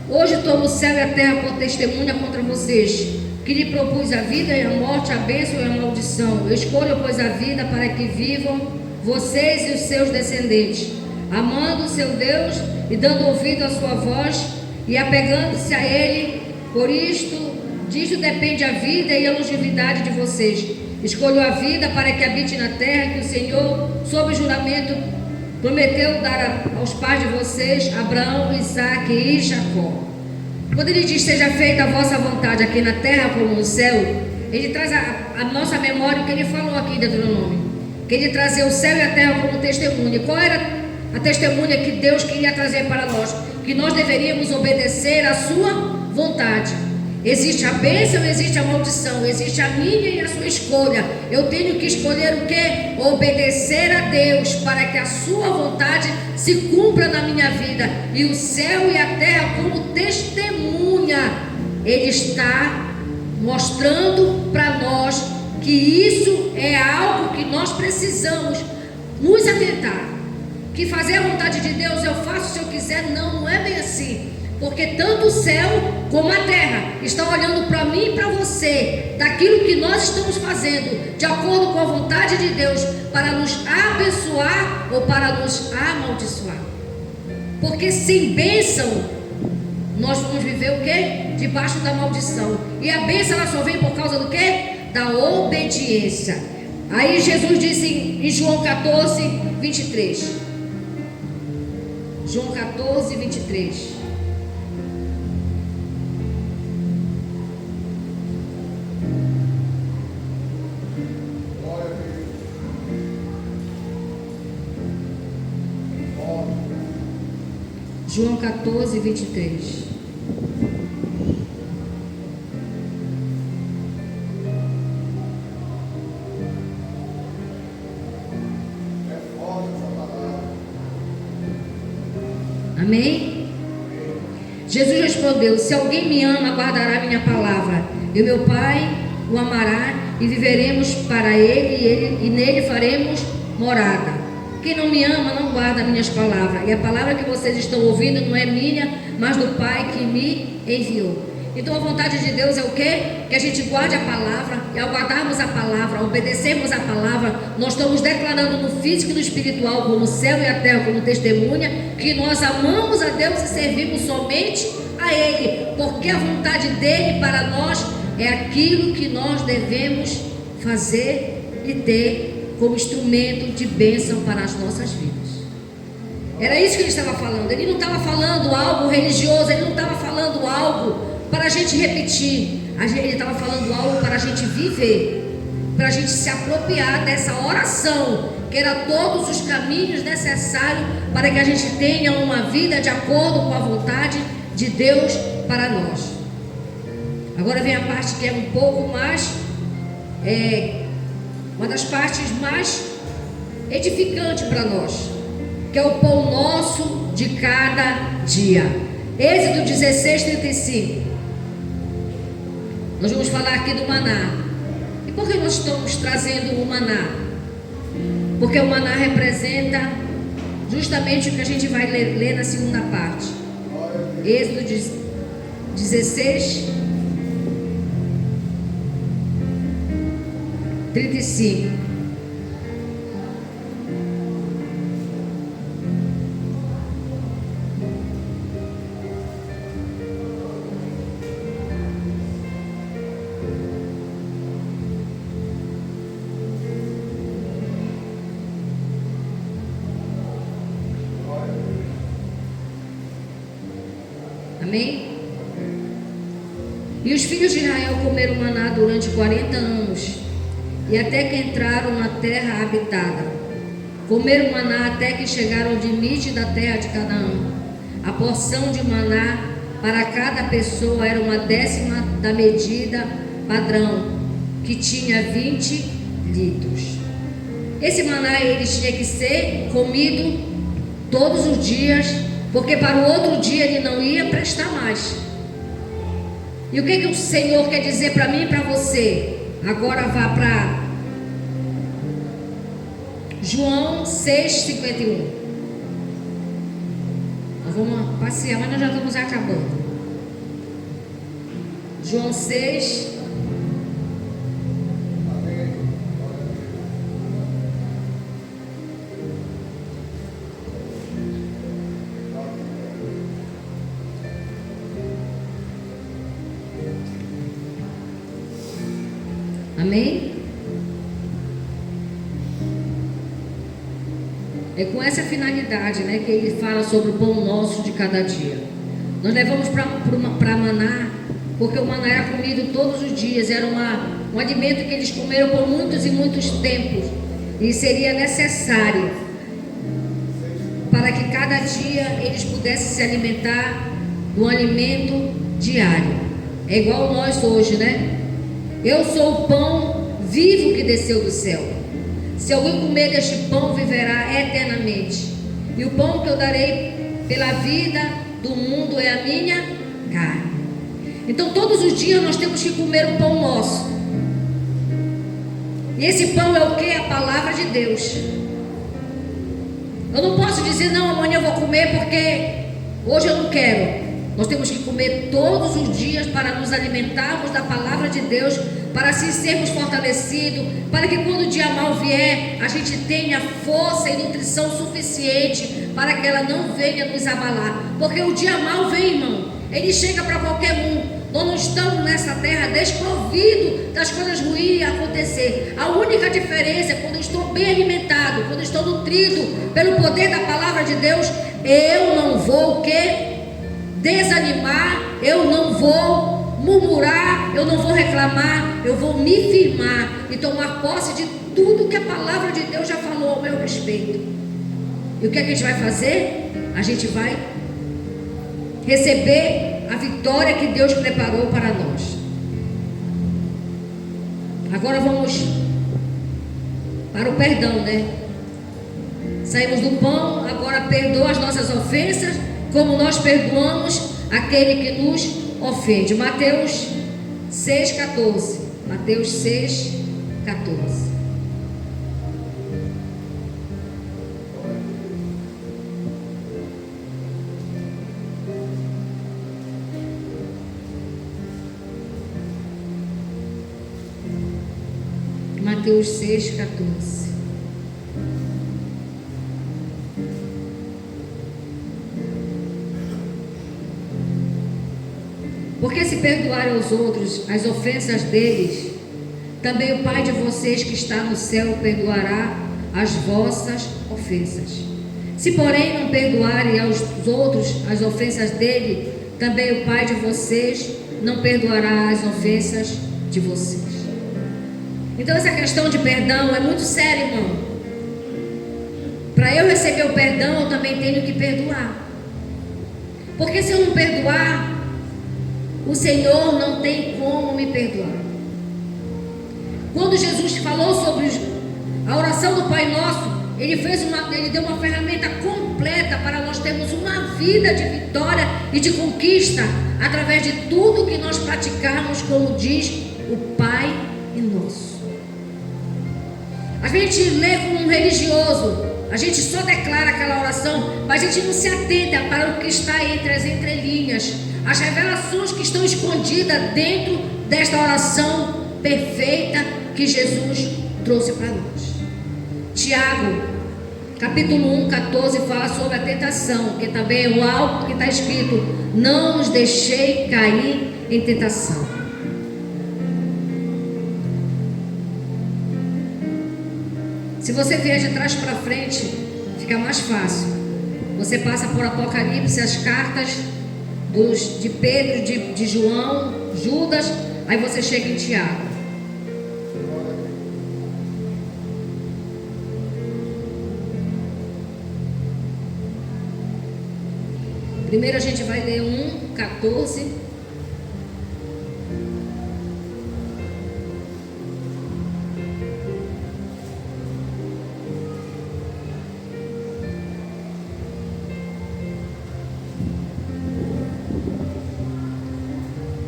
Hoje tomo o céu e a terra por testemunha contra vocês, que lhe propus a vida e a morte, a bênção e a maldição. Eu escolho, pois, a vida para que vivam vocês e os seus descendentes, amando o seu Deus e dando ouvido à sua voz e apegando-se a Ele. Por isto, disto depende a vida e a longevidade de vocês. Escolho a vida para que habite na terra que o Senhor, sob juramento, prometeu dar aos pais de vocês, Abraão, Isaque e Jacó. Quando ele diz seja feita a vossa vontade aqui na terra como no céu, ele traz a nossa memória o que ele falou aqui em Deuteronômio, que ele trazia o céu e a terra como testemunha. Qual era a testemunha que Deus queria trazer para nós? Que nós deveríamos obedecer à sua vontade. Existe a bênção, existe a maldição, existe a minha e a sua escolha. Eu tenho que escolher o quê? Obedecer a Deus para que a sua vontade se cumpra na minha vida. E o céu e a terra como testemunha, Ele está mostrando para nós que isso é algo que nós precisamos nos atentar. Que fazer a vontade de Deus eu faço se eu quiser, não é bem assim. Porque tanto o céu como a terra estão olhando para mim e para você, daquilo que nós estamos fazendo, de acordo com a vontade de Deus, para nos abençoar ou para nos amaldiçoar. Porque sem bênção, nós vamos viver o quê? Debaixo da maldição. E a bênção ela só vem por causa do quê? Da obediência. Aí Jesus disse em João 14, 23. João 14, 23. João 14, 23. Amém? Jesus respondeu: se alguém me ama, guardará minha palavra, e o meu Pai o amará, e viveremos para ele, e nele faremos morada. Quem não me ama não guarda minhas palavras, e a palavra que vocês estão ouvindo não é minha, mas do Pai que me enviou. Então a vontade de Deus é o quê? Que a gente guarde a palavra, e ao guardarmos a palavra, ao obedecermos a palavra, nós estamos declarando no físico e no espiritual, como o céu e a terra, como testemunha, que nós amamos a Deus e servimos somente a Ele, porque a vontade dEle para nós é aquilo que nós devemos fazer e ter como instrumento de bênção para as nossas vidas. Era isso que ele estava falando. Ele não estava falando algo religioso, ele não estava falando algo para a gente repetir. Ele estava falando algo para a gente viver, para a gente se apropriar dessa oração, que era todos os caminhos necessários para que a gente tenha uma vida de acordo com a vontade de Deus para nós. Agora vem a parte que é um pouco mais uma das partes mais edificantes para nós, que é o pão nosso de cada dia. Êxodo 16, 35. Nós vamos falar aqui do maná. E por que nós estamos trazendo o maná? Porque o maná representa justamente o que a gente vai ler na segunda parte. Êxodo 16, 35. Amém? E os filhos de Israel comeram maná durante 40 anos, e até que entraram na terra habitada. Comeram maná até que chegaram ao limite da terra de Canaã. A porção de maná para cada pessoa era 1/10 da medida padrão, que tinha 20 litros. Esse maná ele tinha que ser comido todos os dias, porque para o outro dia ele não ia prestar mais. E o que o Senhor quer dizer para mim e para você? Agora vá para João 6,51. Nós vamos passear, mas nós já estamos acabando. João 6. Amém? É com essa finalidade, né, que ele fala sobre o pão nosso de cada dia. Nós levamos para maná, porque o maná era comido todos os dias, era um alimento que eles comeram por muitos e muitos tempos, e seria necessário para que cada dia eles pudessem se alimentar do alimento diário. É igual nós hoje, né? Eu sou o pão vivo que desceu do céu. Se alguém comer deste pão, viverá eternamente. E o pão que eu darei pela vida do mundo é a minha carne. Então todos os dias nós temos que comer o pão nosso. E esse pão é o que? A palavra de Deus. Eu não posso dizer, não, amanhã eu vou comer porque hoje eu não quero. Nós temos que comer todos os dias para nos alimentarmos da palavra de Deus, para assim sermos fortalecidos, para que quando o dia mal vier, a gente tenha força e nutrição suficiente para que ela não venha nos abalar. Porque o dia mal vem, irmão, ele chega para qualquer um. Nós não estamos nessa terra desprovidos das coisas ruins acontecer. A única diferença é quando eu estou bem alimentado, quando eu estou nutrido pelo poder da palavra de Deus, eu não vou o quê? Desanimar, eu não vou murmurar, eu não vou reclamar, eu vou me firmar e tomar posse de tudo que a palavra de Deus já falou ao meu respeito. E o que é que a gente vai fazer? A gente vai receber a vitória que Deus preparou para nós. Agora vamos para o perdão, né? Saímos do pão, agora perdoa as nossas ofensas, como nós perdoamos aquele que nos ofende. Mateus 6,14. Mateus 6,14. Mateus 6,14. Porque se perdoarem aos outros as ofensas deles, também o Pai de vocês que está no céu perdoará as vossas ofensas. Se porém não perdoarem aos outros as ofensas dele, também o Pai de vocês não perdoará as ofensas de vocês. Então essa questão de perdão é muito séria, irmão. Para eu receber o perdão, eu também tenho que perdoar. Porque se eu não perdoar, o Senhor não tem como me perdoar. Quando Jesus falou sobre a oração do Pai Nosso, Ele deu uma ferramenta completa para nós termos uma vida de vitória e de conquista através de tudo que nós praticarmos, como diz o Pai Nosso. A gente lê como um religioso, a gente só declara aquela oração, mas a gente não se atenta para o que está entre as entrelinhas, as revelações que estão escondidas dentro desta oração perfeita que Jesus trouxe para nós. Tiago, capítulo 1, 14, fala sobre a tentação, que também é algo que está escrito: não nos deixei cair em tentação. Se você vier de trás para frente, fica mais fácil. Você passa por Apocalipse, as cartas de Pedro, de João, Judas, aí você chega em Tiago. Primeiro a gente vai ler 1, 14.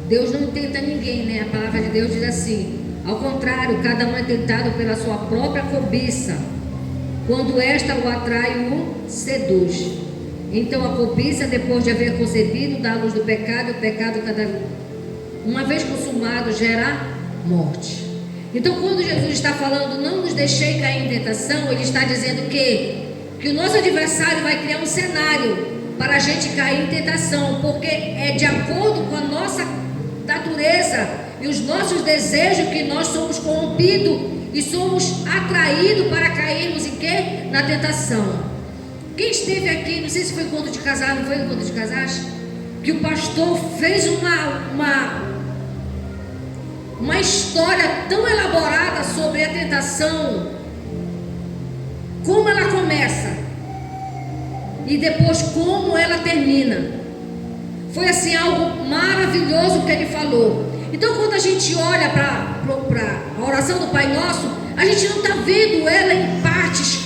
Deus não tenta ninguém, né? A palavra de Deus diz assim: ao contrário, cada um é tentado pela sua própria cobiça. Quando esta o atrai, o seduz. Então a cobiça, depois de haver concebido, dá a luz do pecado, e o pecado, uma vez consumado, gera morte. Então, quando Jesus está falando, não nos deixei cair em tentação, ele está dizendo que o nosso adversário vai criar um cenário para a gente cair em tentação, porque é de acordo com a nossa natureza e os nossos desejos que nós somos corrompidos e somos atraídos para cairmos em quê? Na tentação. Quem esteve aqui, não sei se foi encontro de casar, não foi encontro de casais, que o pastor fez uma história tão elaborada sobre a tentação, como ela começa e depois como ela termina. Foi assim algo maravilhoso que ele falou. Então, quando a gente olha para a oração do Pai Nosso, a gente não está vendo ela em partes,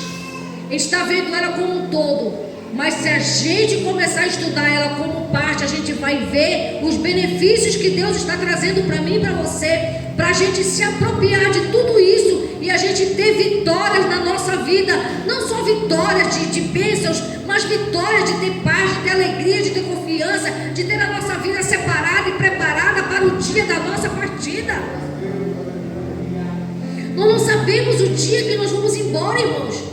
a gente está vendo ela como um todo. Mas se a gente começar a estudar ela como parte, a gente vai ver os benefícios que Deus está trazendo para mim e para você, para a gente se apropriar de tudo isso e a gente ter vitórias na nossa vida. Não só vitórias de bênçãos, mas vitórias de ter paz, de ter alegria, de ter confiança, de ter a nossa vida separada e preparada para o dia da nossa partida. Nós não sabemos o dia que nós vamos embora, irmãos.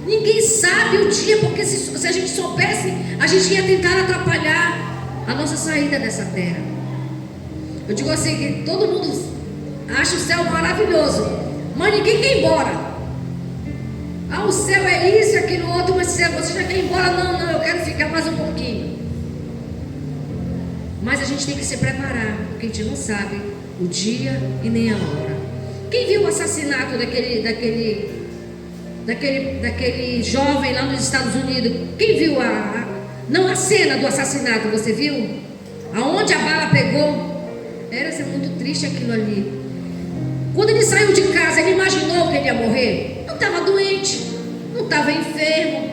Ninguém sabe o dia, porque se a gente soubesse, a gente ia tentar atrapalhar a nossa saída dessa terra. Eu digo assim, que todo mundo acha o céu maravilhoso, mas ninguém quer ir embora. Ah, o céu é isso, aquilo outro, mas você já quer ir embora? Não, eu quero ficar mais um pouquinho. Mas a gente tem que se preparar, porque a gente não sabe o dia e nem a hora. Quem viu o assassinato daquele jovem lá nos Estados Unidos? Quem viu não a cena do assassinato, você viu? Aonde a bala pegou? Era assim, muito triste aquilo ali. Quando ele saiu de casa, ele imaginou que ele ia morrer? Não estava doente, não estava enfermo,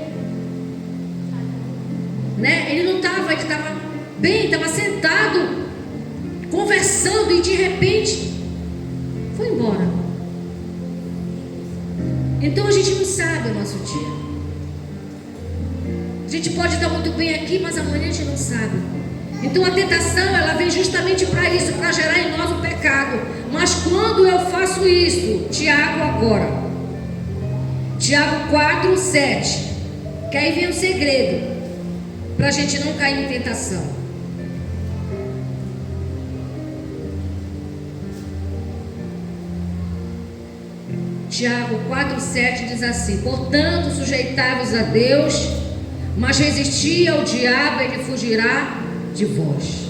né? Ele estava bem, estava sentado, conversando, e de repente foi embora. Então a gente não sabe o nosso dia. A gente pode estar muito bem aqui, mas amanhã a gente não sabe. Então a tentação, ela vem justamente para isso, para gerar em nós o pecado. Mas quando eu faço isso, Tiago agora, Tiago 4, 7, que aí vem o segredo para a gente não cair em tentação. Tiago 4, 7 diz assim: portanto, sujeitai-vos a Deus, mas resisti ao diabo, ele fugirá de vós.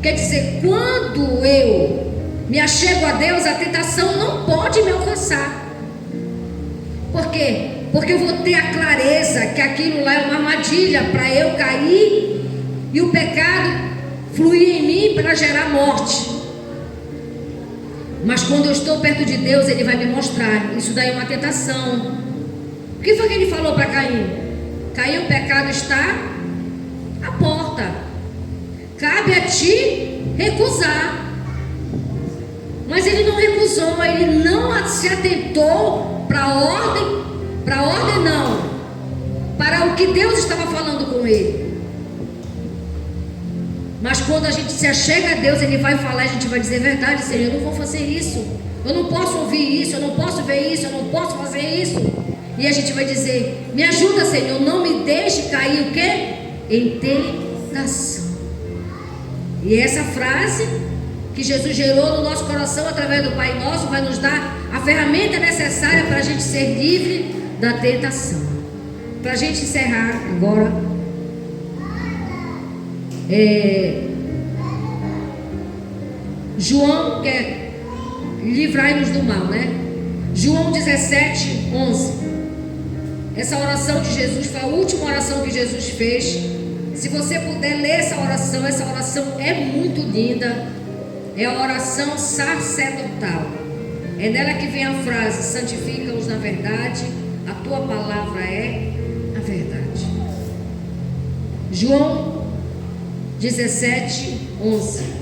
Quer dizer, quando eu me achego a Deus, a tentação não pode me alcançar. Por quê? Porque eu vou ter a clareza que aquilo lá é uma armadilha para eu cair e o pecado fluir em mim para gerar morte. Mas quando eu estou perto de Deus, Ele vai me mostrar. Isso daí é uma tentação. O que foi que Ele falou para Caim? Caim, o pecado está à porta. Cabe a ti recusar. Mas ele não recusou, ele não se atentou para o que Deus estava falando com ele. Mas quando a gente se achega a Deus, Ele vai falar, a gente vai dizer: verdade, Senhor, eu não vou fazer isso, eu não posso ouvir isso, eu não posso ver isso, eu não posso fazer isso. E a gente vai dizer: me ajuda, Senhor, não me deixe cair o quê? Em tentação. E essa frase que Jesus gerou no nosso coração através do Pai Nosso vai nos dar a ferramenta necessária para a gente ser livre da tentação. Para a gente encerrar agora, João quer livrar-nos do mal, né? João 17:11. Essa oração de Jesus foi a última oração que Jesus fez. Se você puder ler essa oração é muito linda. É a oração sacerdotal. É nela que vem a frase: santifica-os na verdade, a tua palavra é a verdade. João 17:11.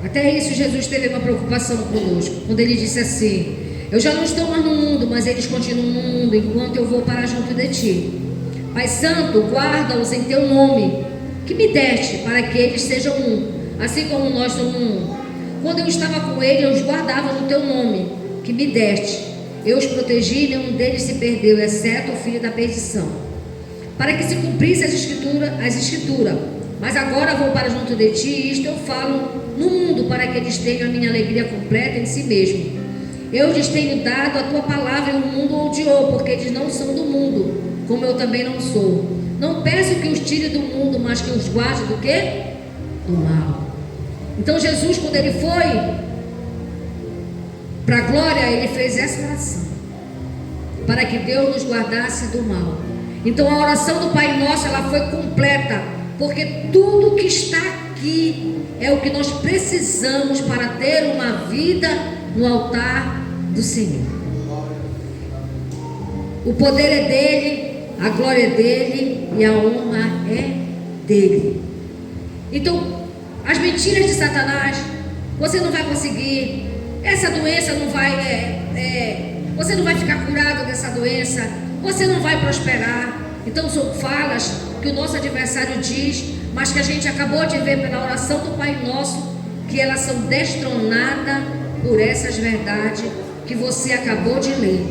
Até isso Jesus teve uma preocupação conosco, quando Ele disse assim: eu já não estou mais no mundo, mas eles continuam no mundo, enquanto eu vou para junto de ti. Pai Santo, guarda-os em teu nome, que me deste, para que eles sejam um, assim como nós somos um. Quando eu estava com ele, eu os guardava no teu nome, que me deste. Eu os protegi, nenhum deles se perdeu, exceto o filho da perdição, para que se cumprisse as escrituras. Mas agora vou para junto de ti, e isto eu falo no mundo, para que eles tenham a minha alegria completa em si mesmo. Eu lhes tenho dado a tua palavra, e o mundo o odiou, porque eles não são do mundo, como eu também não sou. Não peço que os tire do mundo, mas que os guarde do quê? Do mal. Então Jesus, quando ele foi para a glória, ele fez essa oração, para que Deus nos guardasse do mal. Então a oração do Pai Nosso, ela foi completa, porque tudo que está aqui é o que nós precisamos para ter uma vida no altar do Senhor. O poder é dele, a glória é dele e a honra é dele. Então, as mentiras de Satanás, você não vai conseguir, essa doença não vai, você não vai ficar curado dessa doença, você não vai prosperar. Então são falas que o nosso adversário diz, mas que a gente acabou de ver pela oração do Pai Nosso, que elas são destronadas por essas verdades que você acabou de ler.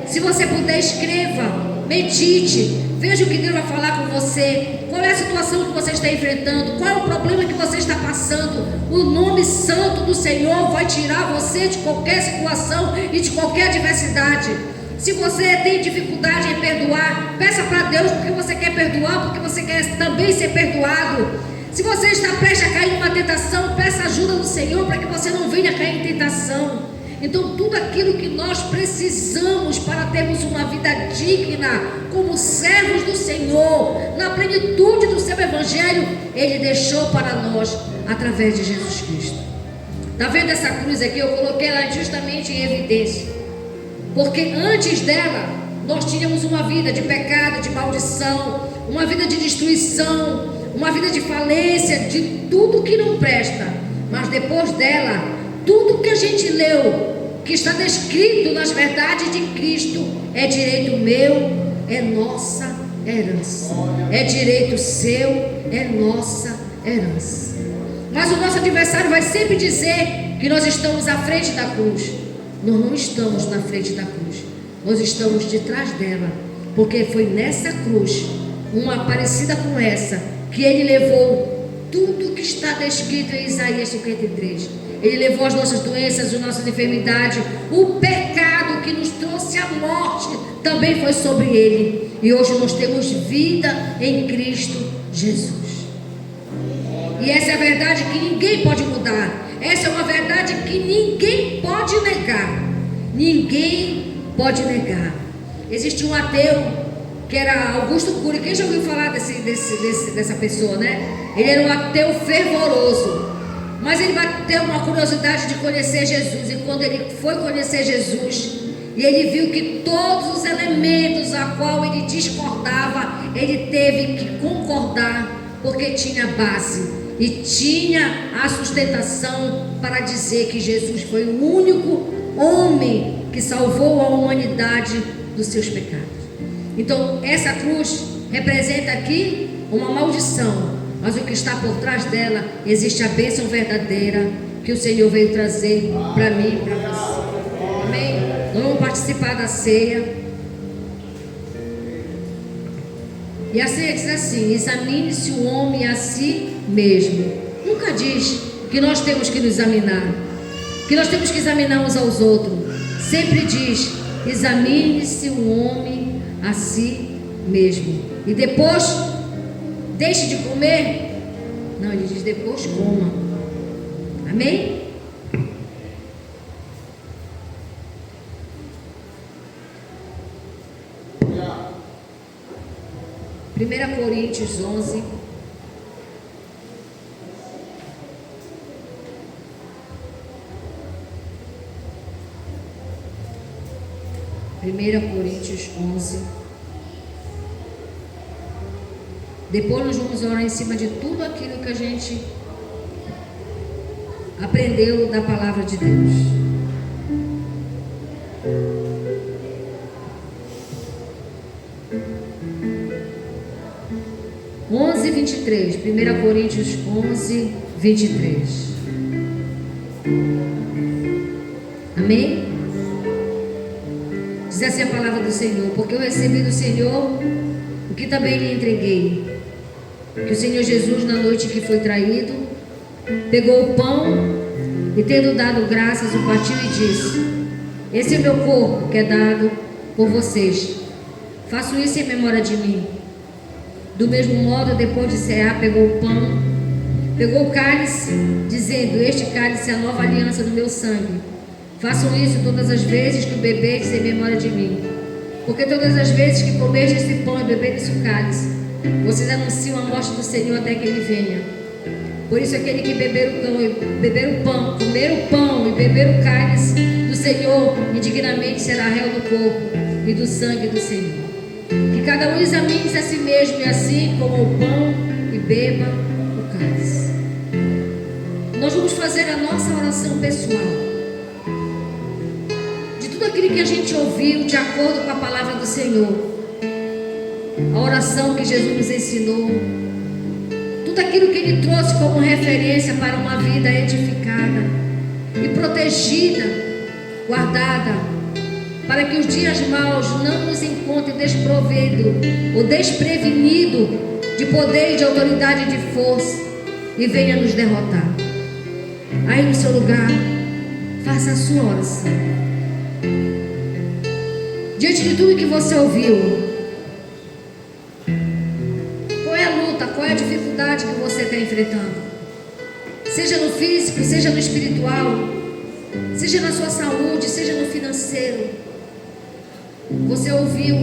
Se você puder, escreva, medite, veja o que Deus vai falar com você. Qual é a situação que você está enfrentando? Qual é o problema que você está passando? O nome santo do Senhor vai tirar você de qualquer situação e de qualquer adversidade. Se você tem dificuldade em perdoar, peça para Deus, porque você quer perdoar, porque você quer também ser perdoado. Se você está prestes a cair numa tentação, peça ajuda do Senhor para que você não venha a cair em tentação. Então tudo aquilo que nós precisamos para termos uma vida digna, como servos do Senhor, na plenitude do seu Evangelho, Ele deixou para nós, através de Jesus Cristo. Está vendo essa cruz aqui? Eu coloquei ela justamente em evidência, porque antes dela, nós tínhamos uma vida de pecado, de maldição, uma vida de destruição, uma vida de falência, de tudo que não presta. Mas depois dela, tudo que a gente leu, que está descrito nas verdades de Cristo, é direito meu, é nossa herança. É direito seu, é nossa herança. Mas o nosso adversário vai sempre dizer que nós estamos à frente da cruz. Nós não estamos na frente da cruz, nós estamos de trás dela, porque foi nessa cruz, uma parecida com essa, que Ele levou tudo que está descrito em Isaías 53. Ele levou as nossas doenças, as nossas enfermidades, o pecado que nos trouxe a morte também foi sobre Ele. E hoje nós temos vida em Cristo Jesus. E essa é a verdade que ninguém pode mudar. Essa é uma verdade que ninguém pode negar. Ninguém pode negar. Existe um ateu que era Augusto Cury. Quem já ouviu falar dessa pessoa, né? Ele era um ateu fervoroso, mas ele bateu uma curiosidade de conhecer Jesus. E quando ele foi conhecer Jesus, E ele viu que todos os elementos a qual ele discordava, ele teve que concordar, porque tinha base e tinha a sustentação para dizer que Jesus foi o único homem que salvou a humanidade dos seus pecados. Então essa cruz representa aqui uma maldição, mas o que está por trás dela existe a bênção verdadeira que o Senhor veio trazer para mim e para você. Amém? Nós vamos participar da ceia. E a ceia diz assim: examine-se o homem a si mesmo. Nunca diz que nós temos que nos examinar, que nós temos que examinar uns aos outros. Sempre diz: examine-se o homem a si mesmo. E depois, deixe de comer. Não, ele diz: depois coma. Amém? Primeira Coríntios 11. Primeira Coríntios 11. Depois nós vamos orar em cima de tudo aquilo que a gente aprendeu da palavra de Deus. onze, 23. 1 Coríntios 11, 23. Amém? Diz assim a palavra do Senhor: porque eu recebi do Senhor o que também lhe entreguei, que o Senhor Jesus, na noite que foi traído, pegou o pão e, tendo dado graças, o partiu e disse: esse é o meu corpo que é dado por vocês, façam isso em memória de mim. Do mesmo modo, depois de cear, pegou o pão, pegou o cálice, dizendo: este cálice é a nova aliança no meu sangue. Façam isso todas as vezes que o beberdes em memória de mim. Porque todas as vezes que comerdes esse pão e beberdes o cálice, vocês anunciam a morte do Senhor até que Ele venha. Por isso aquele que comer o pão e beber o cálice do Senhor, indignamente será réu do corpo e do sangue do Senhor. Que cada um examine-se a si mesmo, e assim coma o pão e beba o cálice. Nós vamos fazer a nossa oração pessoal, de tudo aquilo que a gente ouviu, de acordo com a palavra do Senhor, a oração que Jesus nos ensinou, tudo aquilo que Ele trouxe como referência para uma vida edificada e protegida, guardada, para que os dias maus não nos encontrem desprovido ou desprevenido de poder, de autoridade e de força, e venha nos derrotar. Aí no seu lugar, faça a sua oração. Diante de tudo que você ouviu, qual é a luta, qual é a dificuldade que você está enfrentando? Seja no físico, seja no espiritual, seja na sua saúde, seja no financeiro. Você ouviu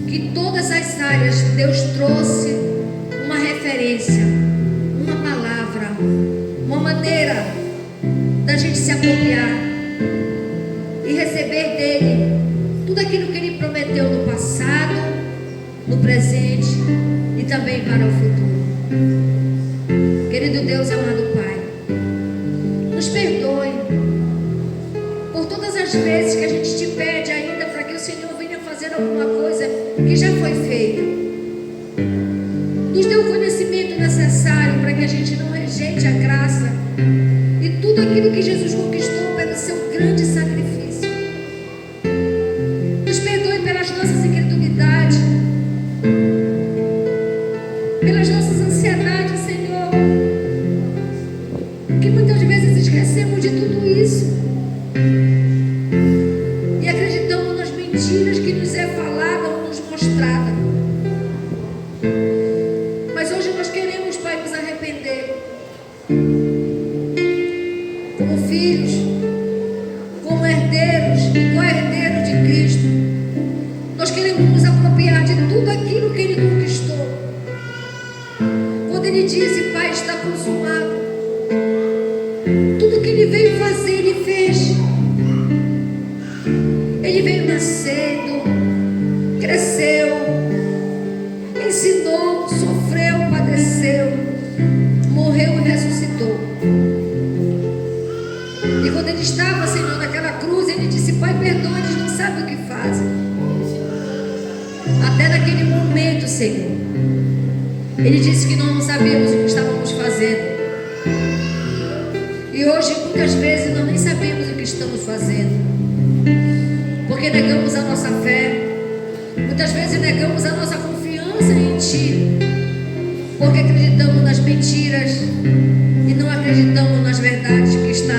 que todas as áreas Deus trouxe uma referência, uma palavra, uma maneira da gente se apropriar e receber dele tudo aquilo que Ele prometeu no passado, no presente e também para o futuro. Querido Deus, amado Pai, nos perdoe por todas as vezes que a gente te pede ainda para que o Senhor venha fazer alguma coisa que já foi feita. Nos dê o conhecimento necessário para que a gente não rejeite a graça e tudo aquilo que Jesus conquistou pelo seu grande sacrifício. Nos perdoe pelas nossas incredulidades, pelas nossas ansiedades, Senhor, que muitas vezes esquecemos de tudo isso e acreditamos nas mentiras que nos é falada ou nos mostrada. Mas hoje nós queremos, Pai, nos arrepender como filhos, como herdeiros e co-herdeiros de Cristo. Nós queremos nos apropriar de tudo aquilo que Ele conquistou. Quando Ele disse: Pai, está consumado, tudo que Ele veio fazer, Ele fez. até naquele momento, Senhor. Ele disse que nós não sabíamos o que estávamos fazendo. E hoje, muitas vezes, nós nem sabemos o que estamos fazendo, porque negamos a nossa fé. Muitas vezes negamos a nossa confiança em Ti, porque acreditamos nas mentiras e não acreditamos nas verdades que está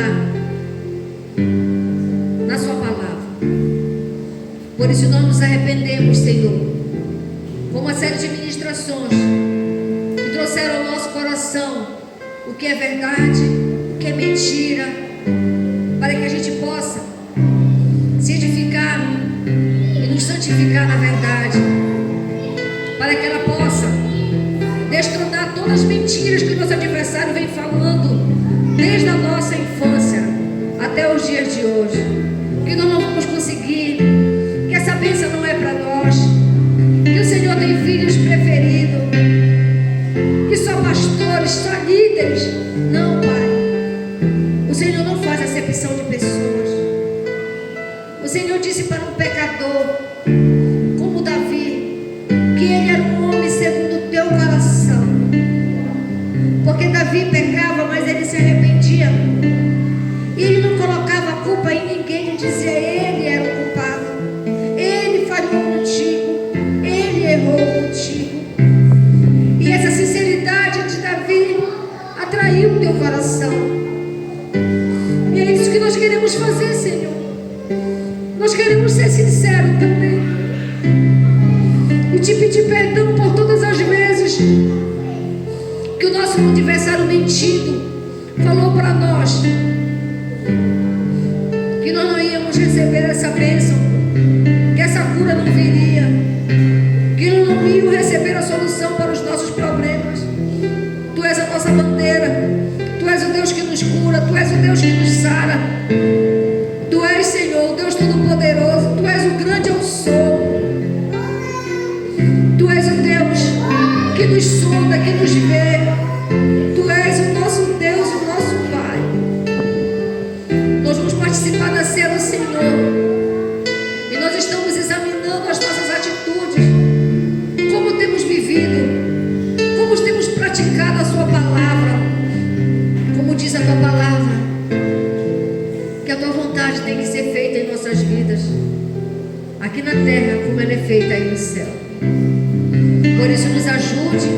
na Sua palavra. Por isso nós nos arrependemos, Senhor, com uma série de ministrações que trouxeram ao nosso coração o que é verdade, o que é mentira, para que a gente possa se edificar e nos santificar na verdade, para que ela possa destronar todas as mentiras que o nosso adversário vem falando desde a nossa infância até os dias de hoje. E nós não vamos conseguir, que essa bênção não é para nós, que o Senhor tem filhos preferidos, que só pastores, só líderes. Não, Pai. O Senhor não faz acepção de pessoas. O Senhor disse para um pecador como Davi que ele era um homem segundo o teu coração, porque Davi pecava, mas ele se arrependia e ele não colocava a culpa em ninguém. Ele dizia: ele era o culpado, ele falhou contigo, ele errou contigo. E essa sinceridade de Davi atraiu o teu coração. E é isso que nós queremos fazer, Senhor. Nós queremos ser sinceros também e te pedir perdão por todas as vezes que o nosso adversário mentido falou para nós que nós não íamos receber essa bênção, que essa cura não viria, que nós não íamos receber a solução para os nossos problemas. Tu és a nossa bandeira, Tu és o Deus que nos cura, Tu és o Deus que nos sara. Tu és, Senhor, o Deus Todo-Poderoso. Tu és o grande eu sou. Tu és o Deus que nos sonda, que nos vê. Tu és o nosso Deus, o nosso Pai. Nós vamos participar da ceia do Senhor e nós estamos examinando as nossas atitudes, como temos vivido, como temos praticado a Sua palavra, como diz a Tua palavra, que a Tua vontade tem que ser feita em nossas vidas, aqui na terra, como ela é feita aí no céu. Por isso, nos ajude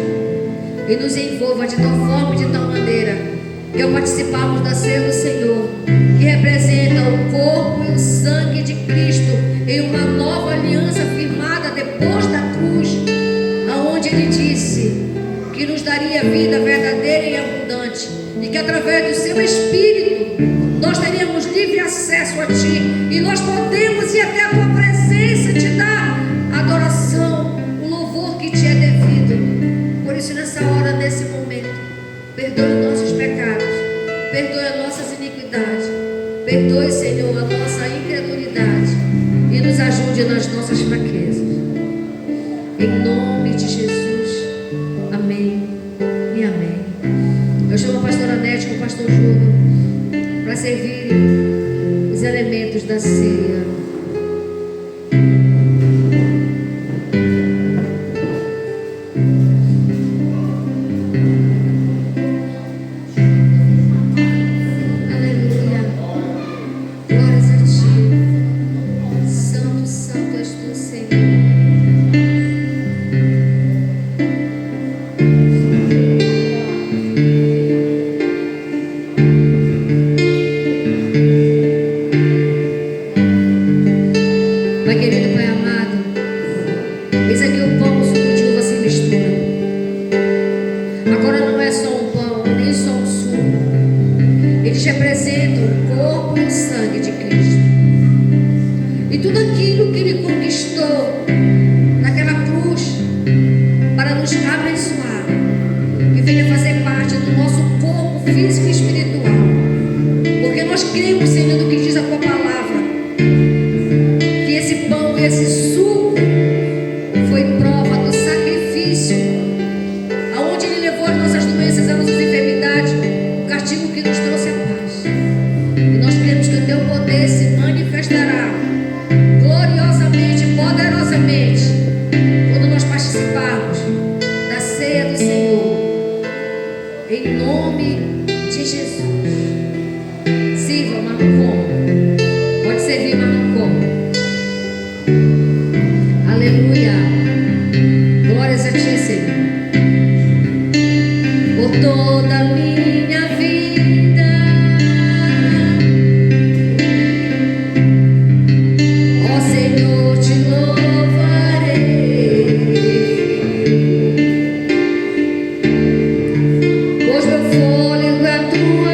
e nos envolva de tal forma e de tal maneira que, ao participarmos da ceia do Senhor, que representa o corpo e o sangue de Cristo em uma nova aliança firmada depois da cruz, aonde Ele disse que nos daria vida verdadeira e abundante, e que através do Seu Espírito nós teríamos livre acesso a Ti, e nós podemos ir até a Tua presença, Te dar adoração, o louvor que Te é devido. Por isso, nessa hora, nesse momento, perdoe nossos pecados, perdoe as nossas iniquidades, perdoe, Senhor, a nossa incredulidade e nos ajude nas nossas fraquezas. Em nome de Jesus, amém e amém. Eu chamo a pastora Nete com o pastor Júlio para servir os elementos da ceia. Aleluia. Glórias a Ti. Santo, santo és Tu, Senhor. Pai querido, Pai amado, eis aqui o pão, o suco de uva sem mistura. Agora não é só um pão, nem só um suco. Eles representam o corpo e o sangue de Cristo. E tudo aquilo que Ele conquistou naquela cruz para nos abençoar e venha fazer parte do nosso corpo físico e espiritual. Porque nós cremos, Senhor, no que diz a Tua palavra, que esse pão e esse suco foi prova do sacrifício, aonde Ele levou as nossas doenças, as nossas enfermidades, o castigo que nos trouxe a paz. E nós cremos que o Teu poder se manifestará gloriosamente, poderosamente Jesus. Sirva, mas não coma. Pode servir, mas não coma. Aleluia. Glórias a ti, Senhor. Por toda a minha vida, ó Senhor, te louvarei, pois meu fôlego é a tua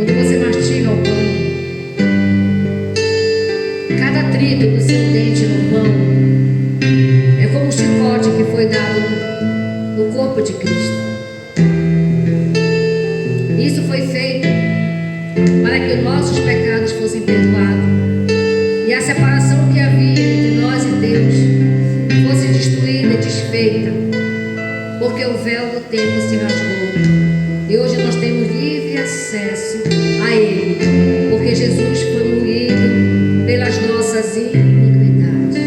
quando você mastiga o pão, cada atrito do seu dente no pão é como um chicote que foi dado no corpo de Cristo. Isso foi feito para que os nossos pecados fossem perdoados e a separação que havia entre nós e Deus fosse destruída e desfeita, porque o véu do tempo se rasgou e hoje nós temos livre acesso a Ele, porque Jesus foi moído pelas nossas iniquidades.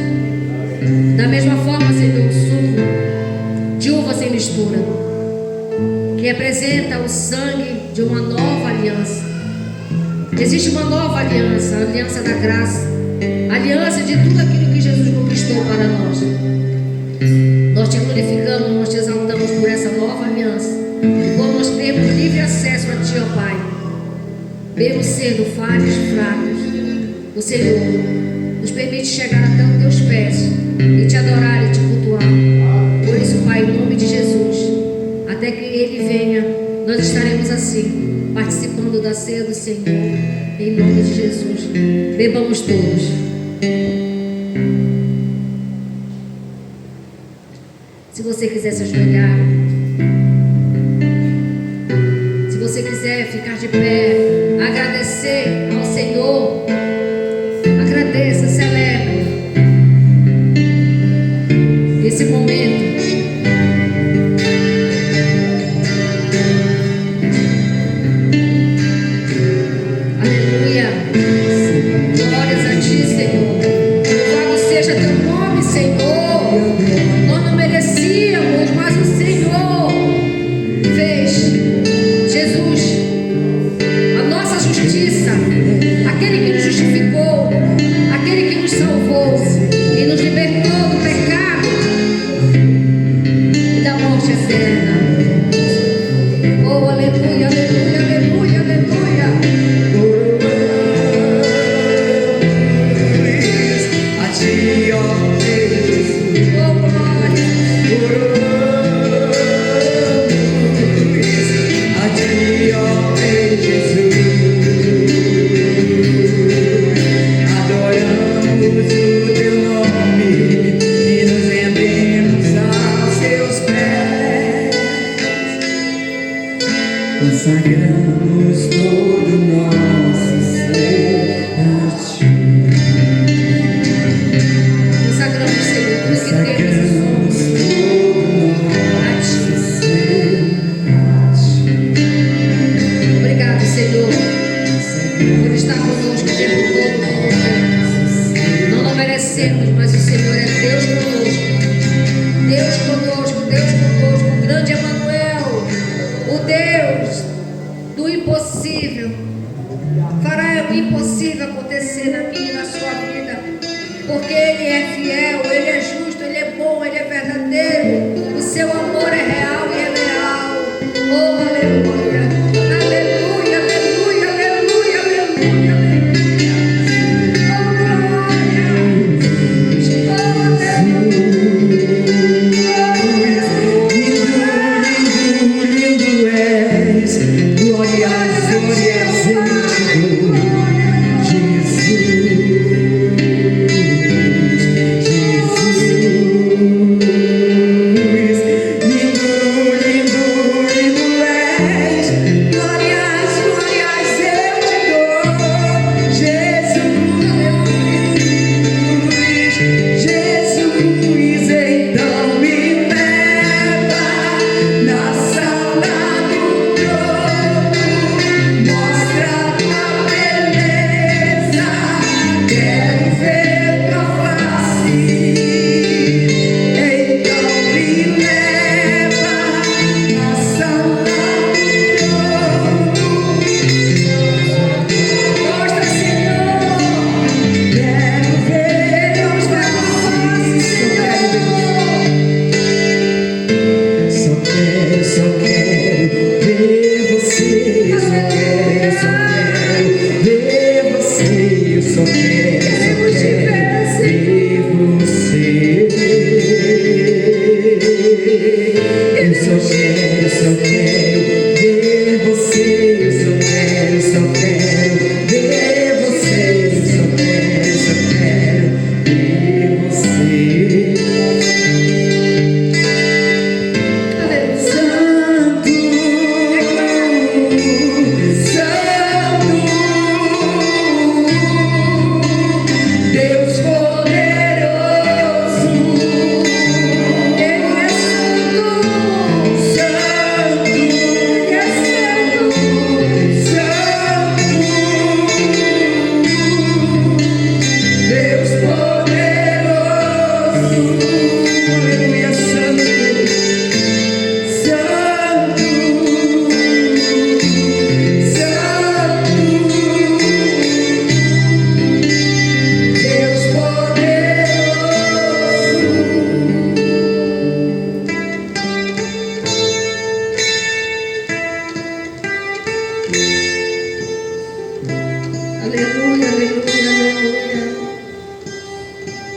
Da mesma forma, Senhor, o suco de uva sem mistura, que representa o sangue de uma nova aliança. Existe uma nova aliança, a aliança da graça, a aliança de tudo aquilo que Jesus conquistou para nós. Nós te glorificamos, nós te exaltamos por essa nova aliança, e por nós temos livre acesso a Ti, ó Pai. Mesmo sendo falhos, fracos, o Senhor nos permite chegar até os Teus pés e Te adorar e Te cultuar. Por isso, Pai, em nome de Jesus, até que Ele venha, nós estaremos assim, participando da ceia do Senhor, em nome de Jesus. Bebamos todos. Se você quiser se ajoelhar, se você quiser ficar de pé, agradecer ao Senhor, agradeça, celebre esse momento. Aleluia. Glórias a Ti, Senhor. Louvado seja Teu nome, Senhor. Nós não merecíamos, mas o Senhor fez. Jesus, a nossa justiça, aquele que nos justificou, aquele que nos salvou e nos libertou do pecado e da morte eterna. Oh, aleluia, aleluia, aleluia, aleluia. A Ti, ó Deus, Oh, glória. a Ti, ó Jesus, adoramos o Teu nome e nos rendemos aos Teus pés, consagramos todo nosso ser a Ti. Consagramos, Senhor, tudo que temos e somos a Ti. Obrigado, Senhor, por estar conosco o tempo todo. Não merecemos, mas o Senhor é Deus conosco. Deus conosco, Deus conosco, o grande Emanuel, o Deus do impossível. Fará o impossível acontecer na minha e na sua vida, porque Ele é fiel, Ele é justo, Ele é bom, Ele é verdadeiro. O seu amor é real e é leal. Oh, aleluia, aleluia, aleluia, aleluia, aleluia, aleluia. Oh, glória, oh, aleluia. Lindo, lindo és, glórias, glórias em Ti, Jesus, Jesus. Lindo,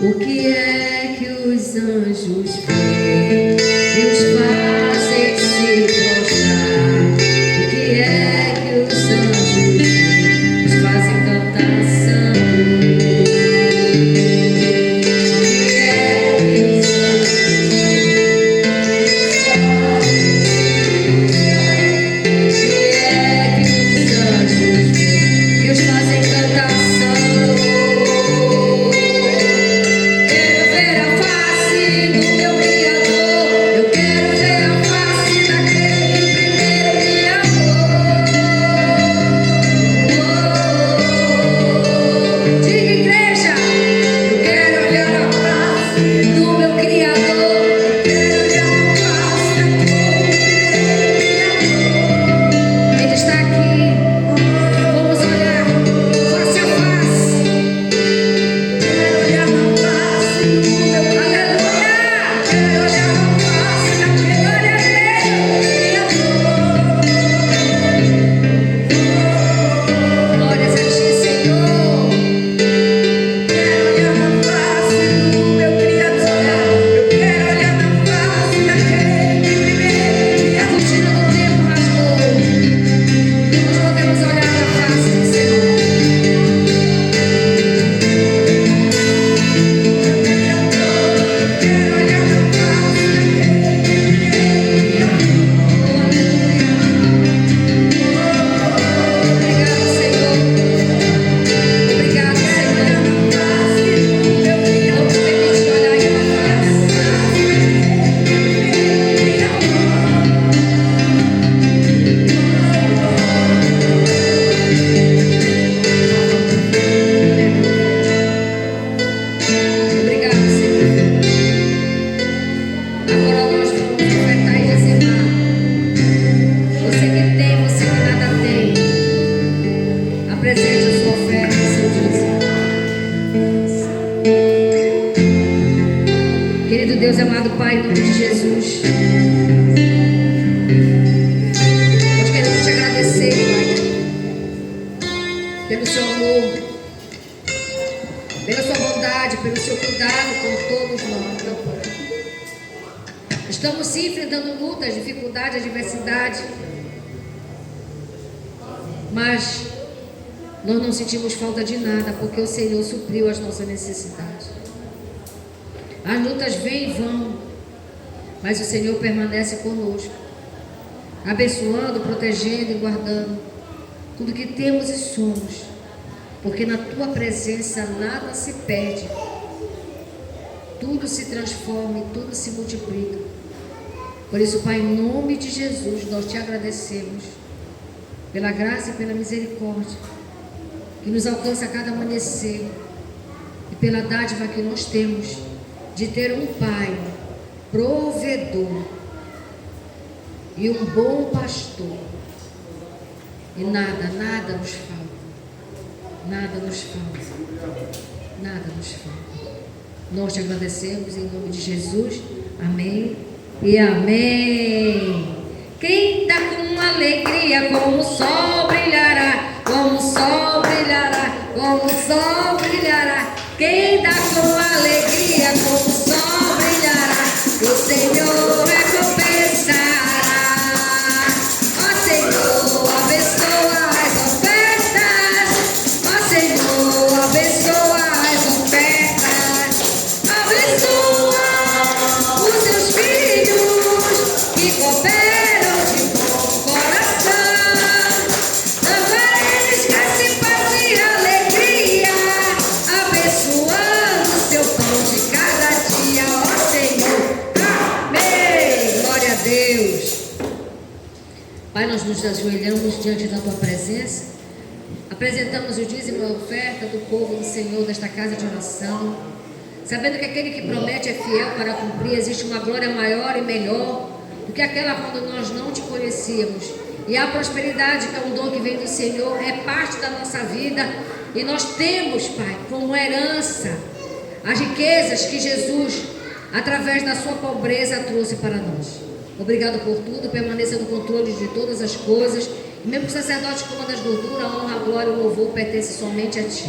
O que é que os anjos veem e os fazem se prostrar? O que é que os anjos veem, os fazem cantar santo? O que é que os anjos veem e os fazem cantar santo? Deus amado Pai, em nome de Jesus, nós queremos te agradecer, Pai, pelo seu amor, pela sua bondade, pelo seu cuidado com todos nós, meu Pai. Estamos sim enfrentando lutas, dificuldades, adversidade, mas nós não sentimos falta de nada, porque o Senhor supriu as nossas necessidades. As lutas vêm e vão, mas o Senhor permanece conosco, abençoando, protegendo e guardando tudo que temos e somos, porque na tua presença nada se perde, tudo se transforma e tudo se multiplica. Por isso, Pai, em nome de Jesus, nós te agradecemos pela graça e pela misericórdia que nos alcança a cada amanhecer e pela dádiva que nós temos de ter um Pai provedor e um bom pastor, e nada nos falta, nada nos falta. Nós te agradecemos em nome de Jesus, amém e amém. Quem está com alegria, como o sol brilhará, como o sol brilhará, como o sol brilhará. Quem está com alegria, como o sol brilhará, o Senhor recompensará. Ó Senhor, abençoa as ofertas. nos ajoelhamos diante da tua presença, apresentamos o dízimo e a oferta do povo do Senhor desta casa de oração, sabendo que aquele que promete é fiel para cumprir. Existe uma glória maior e melhor do que aquela quando nós não te conhecíamos. E a prosperidade, que é um dom que vem do Senhor, é parte da nossa vida. E nós temos, Pai, como herança as riquezas que Jesus, através da sua pobreza, trouxe para nós. Obrigado por tudo, permaneça no controle de todas as coisas. E mesmo que o sacerdote comanda as gorduras, a honra, a glória e o louvor pertence somente a Ti.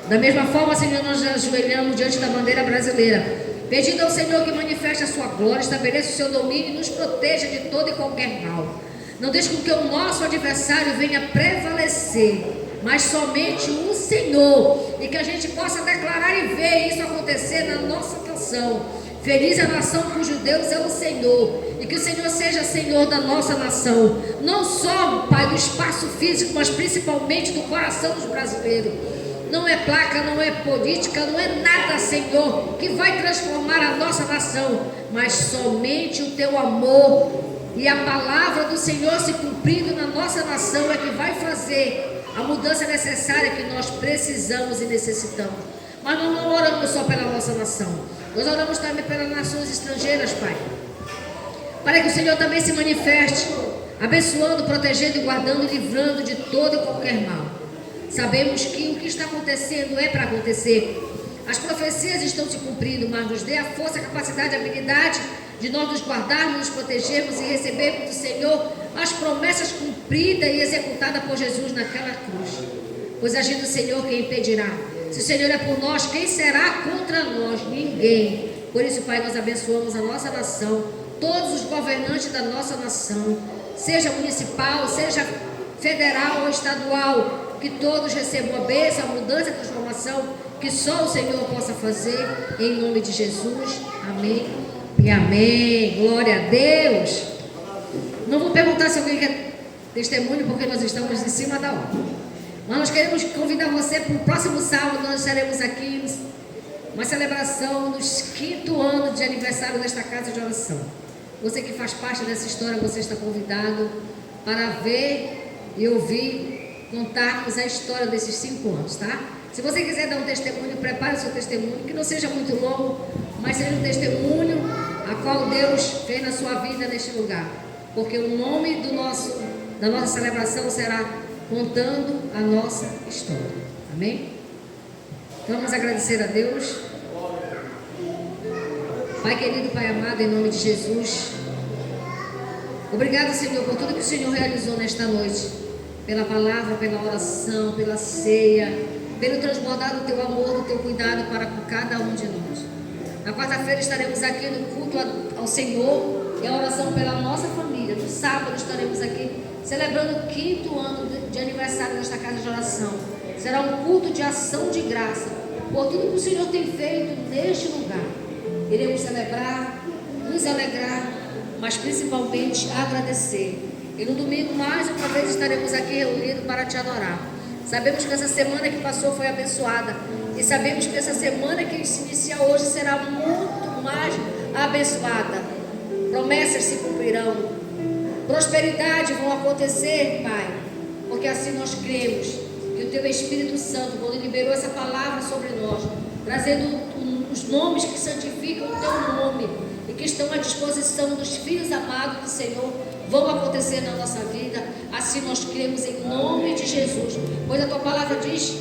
Da mesma forma, Senhor, nós nos ajoelhamos diante da bandeira brasileira, pedindo ao Senhor que manifeste a sua glória, estabeleça o seu domínio e nos proteja de todo e qualquer mal. Não deixe com que o nosso adversário venha prevalecer, mas somente o Senhor. E que a gente possa declarar e ver isso acontecer na nossa nação. Feliz a nação cujo Deus é o Senhor. E que o Senhor seja Senhor da nossa nação. Não só, Pai, do espaço físico, mas principalmente do coração dos brasileiros. Não é placa, não é política, não é nada, Senhor, que vai transformar a nossa nação. Mas somente o Teu amor e a palavra do Senhor se cumprindo na nossa nação é que vai fazer a mudança necessária que nós precisamos e necessitamos. Mas nós não oramos só pela nossa nação, nós oramos também pelas nações estrangeiras, Pai, para que o Senhor também se manifeste, abençoando, protegendo e guardando e livrando de todo e qualquer mal. Sabemos que o que está acontecendo é para acontecer. As profecias estão se cumprindo, mas nos dê a força, a capacidade, a habilidade de nós nos guardarmos, nos protegermos e recebermos do Senhor as promessas cumpridas e executadas por Jesus naquela cruz. Pois agindo o Senhor, quem impedirá? Se o Senhor é por nós, quem será contra nós? Ninguém. Por isso, Pai, nós abençoamos a nossa nação, todos os governantes da nossa nação, seja municipal, seja federal ou estadual, que todos recebam a bênção, a mudança, a transformação, que só o Senhor possa fazer, em nome de Jesus. Amém e amém. Glória a Deus. Não vou perguntar se alguém quer testemunho, porque nós estamos em cima da hora. Mas nós queremos convidar você para o próximo sábado. Nós estaremos aqui uma celebração dos 5º ano de aniversário desta casa de oração. Você que faz parte dessa história, você está convidado para ver e ouvir, contarmos a história desses 5 anos, tá? Se você quiser dar um testemunho, prepare o seu testemunho, que não seja muito longo, mas seja um testemunho a qual Deus fez na sua vida neste lugar. Porque o nome da nossa celebração será Contando a Nossa História. Amém? Então vamos agradecer a Deus. Pai querido, Pai amado, em nome de Jesus, obrigado, Senhor, por tudo que o Senhor realizou nesta noite, pela palavra, pela oração, pela ceia, pelo transbordar do Teu amor, do Teu cuidado para com cada um de nós. Na quarta-feira estaremos aqui no culto ao Senhor e a oração pela nossa família. No sábado estaremos aqui celebrando o 5º ano de aniversário desta casa de oração. Será um culto de ação de graça por tudo que o Senhor tem feito neste lugar. Iremos celebrar, nos alegrar, mas principalmente agradecer. E no domingo, mais uma vez, estaremos aqui reunidos para Te adorar. Sabemos que essa semana que passou foi abençoada. E sabemos que essa semana que se inicia hoje será muito mais abençoada. Promessas se cumprirão. Prosperidade vão acontecer, Pai. Porque assim nós cremos que o Teu Espírito Santo, quando liberou essa palavra sobre nós, trazendo os nomes que santificam o Teu nome e que estão à disposição dos filhos amados do Senhor, vão acontecer na nossa vida. Assim nós cremos em nome de Jesus. Pois a Tua palavra diz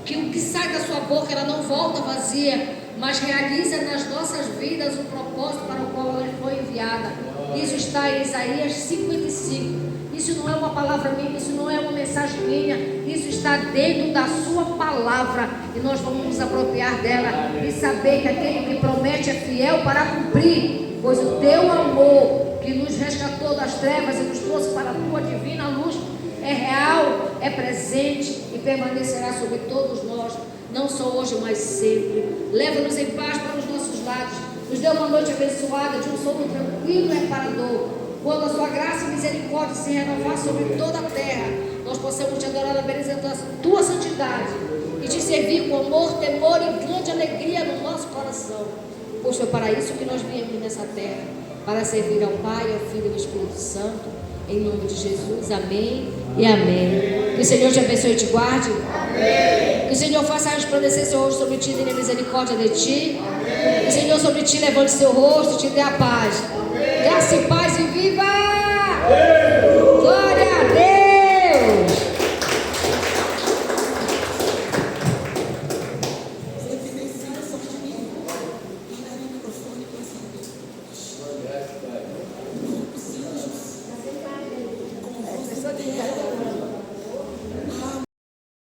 que o que sai da sua boca, ela não volta vazia, mas realiza nas nossas vidas o propósito para o qual ela foi enviada. Isso está em Isaías 55. Isso não é uma palavra minha, isso não é uma mensagem minha, isso está dentro da sua palavra. E nós vamos nos apropriar dela e saber que aquele que promete é fiel para cumprir. Pois o Teu amor, que nos resgatou das trevas e nos trouxe para a Tua divina luz, é real, é presente e permanecerá sobre todos nós, não só hoje, mas sempre. Leva-nos em paz para os nossos lados. Nos dê uma noite abençoada, de um sono tranquilo e reparador. Quando a Sua graça e misericórdia se renovar sobre toda a terra, nós possamos Te adorar na beleza da Tua santidade e Te servir com amor, temor e grande alegria no nosso coração. Pois foi para isso que nós viemos nessa terra, para servir ao Pai, ao Filho e ao Espírito Santo, Em nome de Jesus, amém e amém. Que o Senhor te abençoe e te guarde. Amém. Que o Senhor faça resplandecer seu rosto sobre ti e tenha misericórdia de ti. Amém. Que o Senhor sobre ti levante seu rosto e te dê a paz. Amém. Graça e paz e viva! Amém.